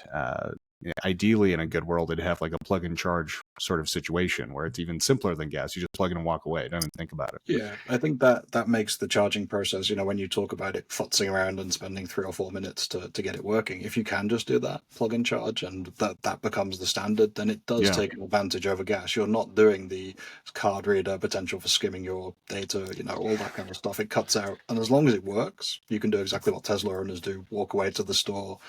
Speaker 1: ideally in a good world, it'd have like a plug and charge sort of situation where it's even simpler than gas. You just plug in and walk away. Don't even think about it.
Speaker 2: Yeah, I think that makes the charging process, when you talk about it futzing around and spending 3 or 4 minutes to get it working, if you can just do that, plug and charge, and that becomes the standard, then it does take an advantage over gas. You're not doing the card reader potential for skimming your data, all that kind of stuff. It cuts out. And as long as it works, you can do exactly what Tesla owners do, walk away to the store,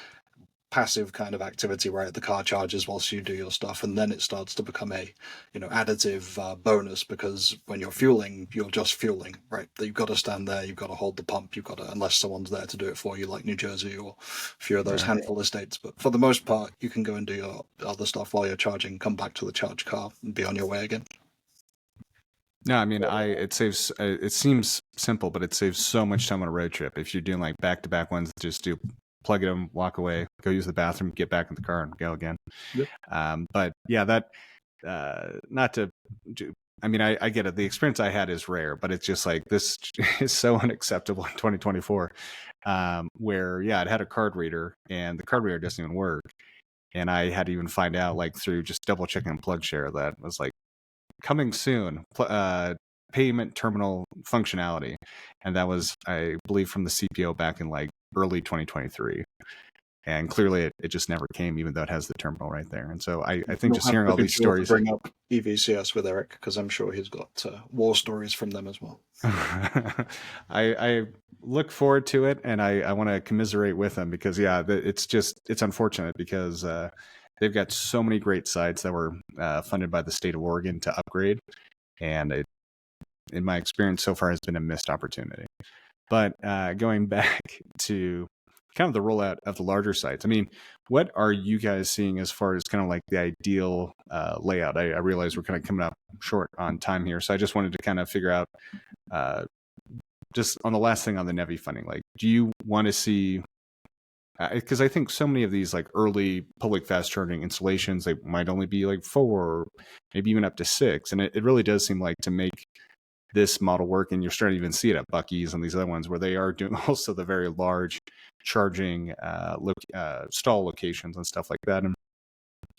Speaker 2: passive kind of activity, right? The car charges whilst you do your stuff, and then it starts to become a additive bonus, because when you're fueling, you're just fueling, right? You've got to stand there, you've got to hold the pump, you've got to, unless someone's there to do it for you, like New Jersey or a few of those handful of states. But for the most part, you can go and do your other stuff while you're charging, come back to the charge car and be on your way again.
Speaker 1: No, it saves, it seems simple, but it saves so much time on a road trip. If you're doing like back-to-back ones, just do plug it in, walk away, go use the bathroom, get back in the car and go again. Yep. But yeah, that, not to do, I get it. The experience I had is rare, but it's just like, this is so unacceptable in 2024, where, it had a card reader and the card reader doesn't even work. And I had to even find out, like, through just double checking PlugShare, that was like coming soon, payment terminal functionality. And that was, I believe, from the CPO back in like early 2023. And clearly it just never came, even though it has the terminal right there. And so I think just hearing all these stories.
Speaker 2: Bring up EVCS with Eric, because I'm sure he's got war stories from them as well.
Speaker 1: I look forward to it, and I want to commiserate with them, because it's unfortunate, because they've got so many great sites that were funded by the state of Oregon to upgrade, and it, in my experience so far, has been a missed opportunity. But going back to kind of the rollout of the larger sites, what are you guys seeing as far as kind of like the ideal layout? I realize we're kind of coming up short on time here, so I just wanted to kind of figure out, just on the last thing on the NEVI funding, like, do you want to see because I think so many of these like early public fast charging installations, they might only be like 4 or maybe even up to 6. And it really does seem like to make this model work, and you're starting to even see it at Buc-ee's and these other ones where they are doing also the very large charging stall locations and stuff like that. And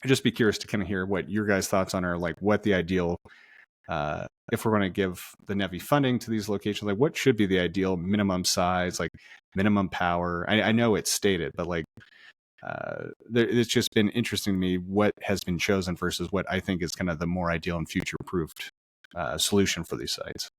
Speaker 1: I'd just be curious to kind of hear what your guys' thoughts on are, like what the ideal, if we're going to give the NEVI funding to these locations, like what should be the ideal minimum size, like minimum power. I know it's stated, but like it's just been interesting to me what has been chosen versus what I think is kind of the more ideal and future-proofed solution for these sites.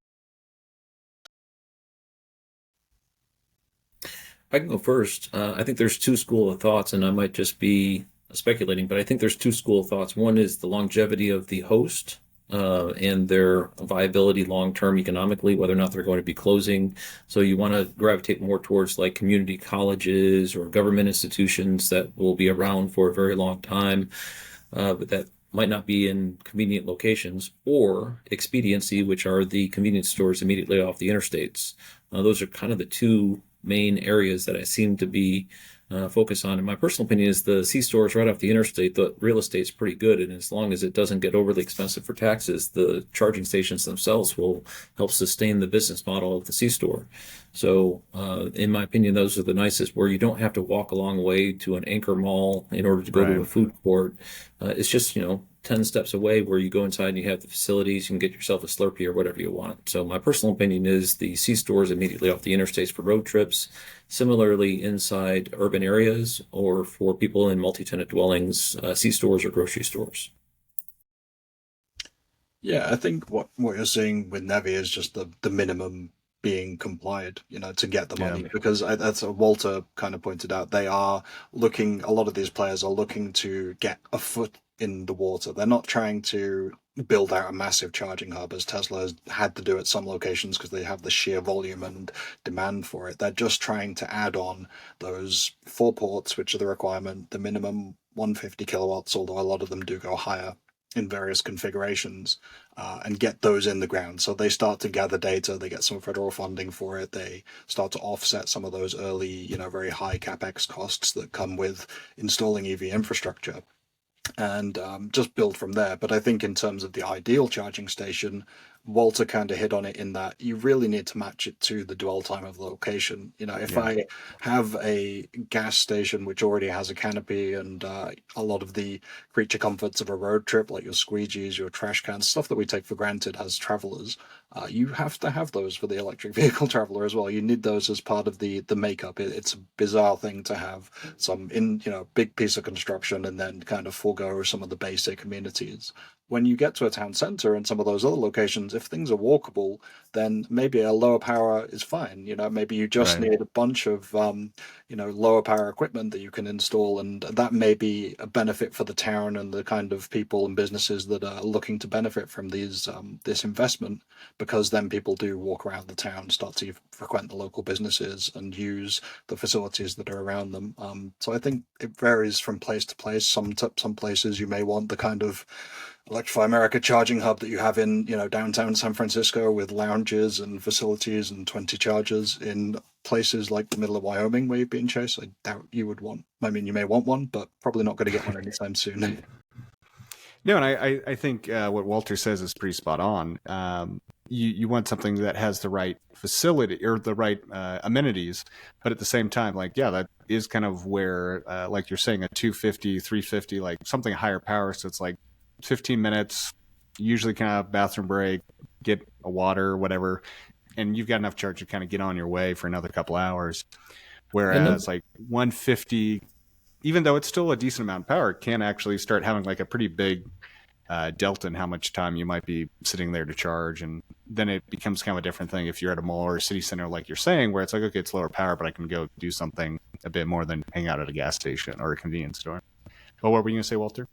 Speaker 3: I can go first. I think there's two schools of thoughts, and I might just be speculating, but I think there's two schools of thoughts. One is the longevity of the host and their viability long-term economically, whether or not they're going to be closing. So you want to gravitate more towards like community colleges or government institutions that will be around for a very long time, but that might not be in convenient locations, or expediency, which are the convenience stores immediately off the interstates. Those are kind of the two main areas that I seem to be focus on. And my personal opinion is the C-stores right off the interstate, the real estate's pretty good. And as long as it doesn't get overly expensive for taxes, the charging stations themselves will help sustain the business model of the C-store. So in my opinion, those are the nicest, where you don't have to walk a long way to an anchor mall in order to go to a food court. It's just, 10 steps away, where you go inside and you have the facilities, you can get yourself a Slurpee or whatever you want. So my personal opinion is the C-stores immediately off the interstates for road trips. Similarly, inside urban areas or for people in multi-tenant dwellings, C-stores or grocery stores.
Speaker 2: Yeah, I think what you're seeing with NEVI is just the minimum being complied, to get the money. Because that's what Walter kind of pointed out. They are looking, a lot of these players are looking to get a foot in the water. They're not trying to build out a massive charging hub as Tesla has had to do at some locations because they have the sheer volume and demand for it. They're just trying to add on those 4 ports, which are the requirement, the minimum 150 kilowatts, although a lot of them do go higher in various configurations, and get those in the ground. So they start to gather data, they get some federal funding for it, they start to offset some of those early, very high capex costs that come with installing EV infrastructure, and just build from there. But I think in terms of the ideal charging station, Walter kind of hit on it in that you really need to match it to the dwell time of the location. If I have a gas station which already has a canopy and a lot of the creature comforts of a road trip, like your squeegees, your trash cans, stuff that we take for granted as travelers, you have to have those for the electric vehicle traveler as well. You need those as part of the makeup. It's a bizarre thing to have some big piece of construction and then kind of forego some of the basic amenities. When you get to a town center and some of those other locations, if things are walkable, then maybe a lower power is fine. Maybe you just need a bunch of, lower power equipment that you can install, and that may be a benefit for the town and the kind of people and businesses that are looking to benefit from these this investment, because then people do walk around the town, start to frequent the local businesses and use the facilities that are around them. So I think it varies from place to place. Some places you may want the kind of Electrify America charging hub that you have in downtown San Francisco with lounges and facilities and 20 chargers. In places like the middle of Wyoming where you're being chased, I doubt you would want. I mean, you may want one, but probably not going to get one anytime soon.
Speaker 1: No, and I think what Walter says is pretty spot on. You want something that has the right facility or the right amenities, but at the same time, that is kind of where, like you're saying, a 250, 350, like something higher power. So it's like 15 minutes, usually kind of bathroom break, get a water, whatever, and you've got enough charge to kind of get on your way for another couple hours. Whereas like 150, even though it's still a decent amount of power, it can actually start having like a pretty big delta in how much time you might be sitting there to charge. And then it becomes kind of a different thing if you're at a mall or a city center, like you're saying, where it's like, okay, it's lower power, but I can go do something a bit more than hang out at a gas station or a convenience store. But what were you going to say, Walter?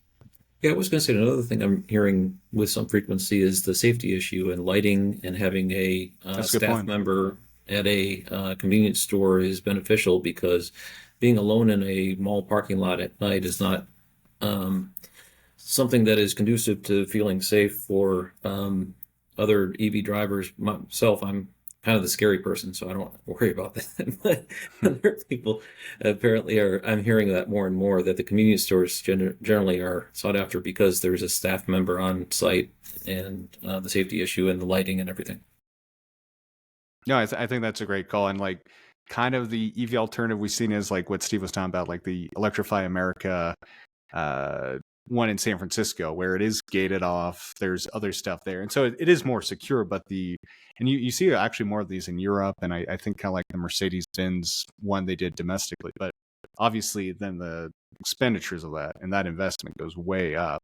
Speaker 3: Yeah, I was going to say another thing I'm hearing with some frequency is the safety issue, and lighting and having a staff member at a convenience store is beneficial, because being alone in a mall parking lot at night is not something that is conducive to feeling safe for other EV drivers. Myself, I'm kind of the scary person, so I don't worry about that. But other people apparently are. I'm hearing that more and more, that the convenience stores generally are sought after because there's a staff member on site, and the safety issue and the lighting and everything.
Speaker 1: No, I think that's a great call. And like kind of the EV alternative we've seen is like what Steve was talking about, like the Electrify America uh, one in San Francisco, where it is gated off. There's other stuff there. And so it is more secure, but and you see actually more of these in Europe. And I think kind of like the Mercedes-Benz one they did domestically, but obviously then the expenditures of that and that investment goes way up.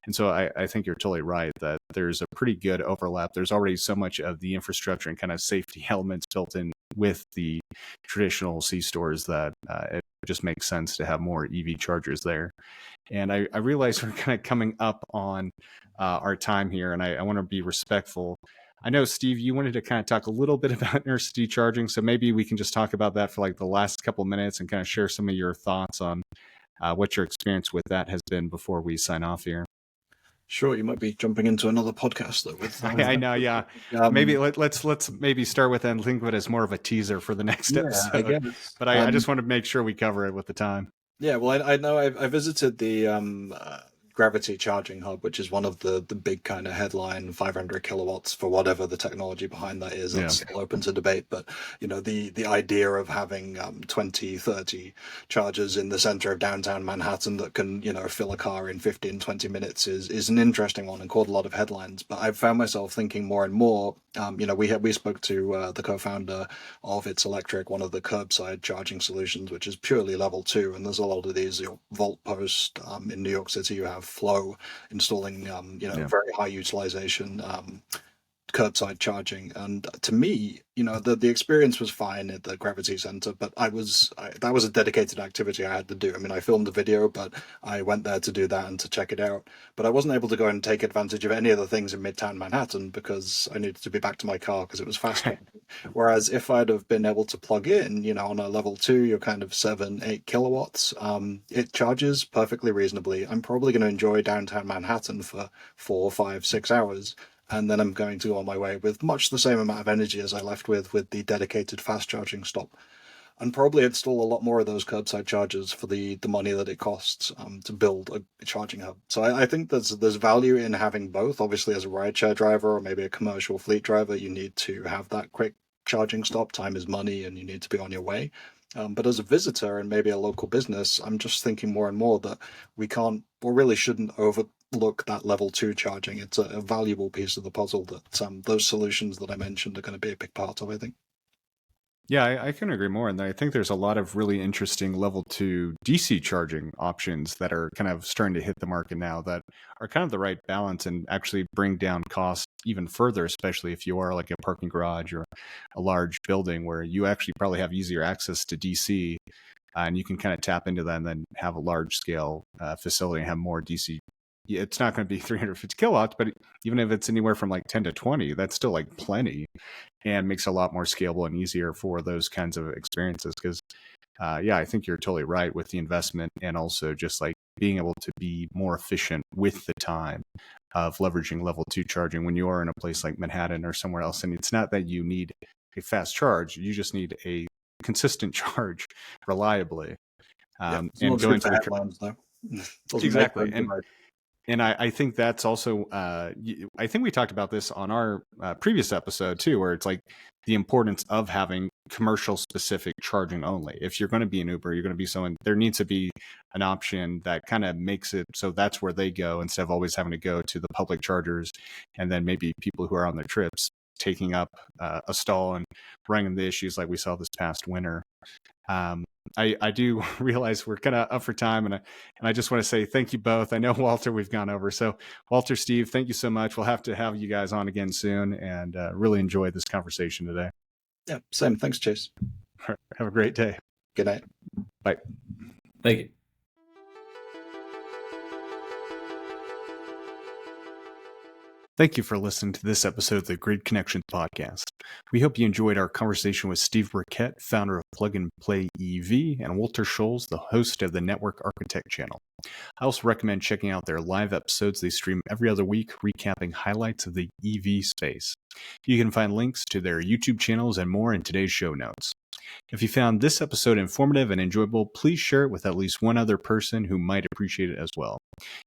Speaker 1: And so I think you're totally right that there's a pretty good overlap. There's already so much of the infrastructure and kind of safety elements built in with the traditional C stores that it just makes sense to have more EV chargers there. And I realize we're kind of coming up on our time here, and I want to be respectful. I know, Steve, you wanted to kind of talk a little bit about intercity charging, so maybe we can just talk about that for like the last couple minutes and kind of share some of your thoughts on what your experience with that has been before we sign off here.
Speaker 2: Sure, you might be jumping into another podcast though. With
Speaker 1: I know, yeah. Maybe let's maybe start with that and think of it as more of a teaser for the next episode.
Speaker 2: I guess.
Speaker 1: But I just want to make sure we cover it with the time.
Speaker 2: Yeah, well, I know I visited the Gravity Charging Hub, which is one of the big kind of headline 500 kilowatts for whatever the technology behind that is. It's still open to debate, but you know the idea of having 20, 30 chargers in the center of downtown Manhattan that can fill a car in 15, 20 minutes is an interesting one and caught a lot of headlines. But I've found myself thinking more and more. We spoke to the co-founder of It's Electric, one of the curbside charging solutions, which is purely level 2, and there's a lot of these Volt Post in New York City. You have Flow installing very high utilization curbside charging, and to me the experience was fine at the Gravity Center, but that was a dedicated activity I had to do. I mean, I filmed the video, but I went there to do that and to check it out, but I wasn't able to go and take advantage of any of the things in Midtown Manhattan because I needed to be back to my car because it was faster. Whereas if I'd have been able to plug in on a level 2, you're kind of 7-8 kilowatts, it charges perfectly reasonably. I'm probably going to enjoy downtown Manhattan for 4, 5, 6 hours, and then I'm going to go on my way with much the same amount of energy as I left with the dedicated fast charging stop. And probably install a lot more of those curbside chargers for the money that it costs to build a charging hub. So I think there's value in having both. Obviously, as a rideshare driver or maybe a commercial fleet driver, you need to have that quick charging stop. Time is money, and you need to be on your way. But as a visitor and maybe a local business, I'm just thinking more and more that we can't or really shouldn't overlook that level 2 charging. It's a valuable piece of the puzzle that those solutions that I mentioned are going to be a big part of, I think.
Speaker 1: Yeah, I can agree more. And I think there's a lot of really interesting level 2 DC charging options that are kind of starting to hit the market now that are kind of the right balance and actually bring down costs even further, especially if you are like a parking garage or a large building where you actually probably have easier access to DC, and you can kind of tap into that and then have a large scale facility and have more DC. It's not going to be 350 kilowatts, but even if it's anywhere from like 10 to 20, that's still like plenty and makes it a lot more scalable and easier for those kinds of experiences. Because, I think you're totally right with the investment and also just like being able to be more efficient with the time of leveraging level 2 charging when you are in a place like Manhattan or somewhere else. And it's not that you need a fast charge, you just need a consistent charge reliably.
Speaker 2: And going to the headlines, though.
Speaker 1: Exactly. And I think that's also, I think we talked about this on our previous episode too, where it's like the importance of having commercial specific charging only. If you're going to be an Uber, you're going to be someone, there needs to be an option that kind of makes it so that's where they go instead of always having to go to the public chargers. And then maybe people who are on their trips taking up a stall and running into issues like we saw this past winter. I do realize we're kind of up for time, and I just want to say thank you both. I know, Walter, we've gone over. So Walter, Steve, thank you so much. We'll have to have you guys on again soon, and really enjoyed this conversation today.
Speaker 2: Yeah, same. Thanks, Chase.
Speaker 1: All right, have a great day.
Speaker 2: Good night.
Speaker 1: Bye.
Speaker 3: Thank you.
Speaker 1: Thank you for listening to this episode of the Grid Connections podcast. We hope you enjoyed our conversation with Steve Birkett, founder of Plug and Play EV, and Walter Schulze, the host of the Network Architect channel. I also recommend checking out their live episodes they stream every other week, recapping highlights of the EV space. You can find links to their YouTube channels and more in today's show notes. If you found this episode informative and enjoyable, please share it with at least one other person who might appreciate it as well.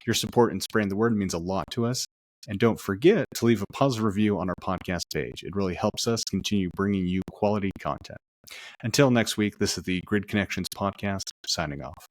Speaker 1: Your support in spreading the word means a lot to us. And don't forget to leave a positive review on our podcast page. It really helps us continue bringing you quality content. Until next week, this is the Grid Connections podcast, signing off.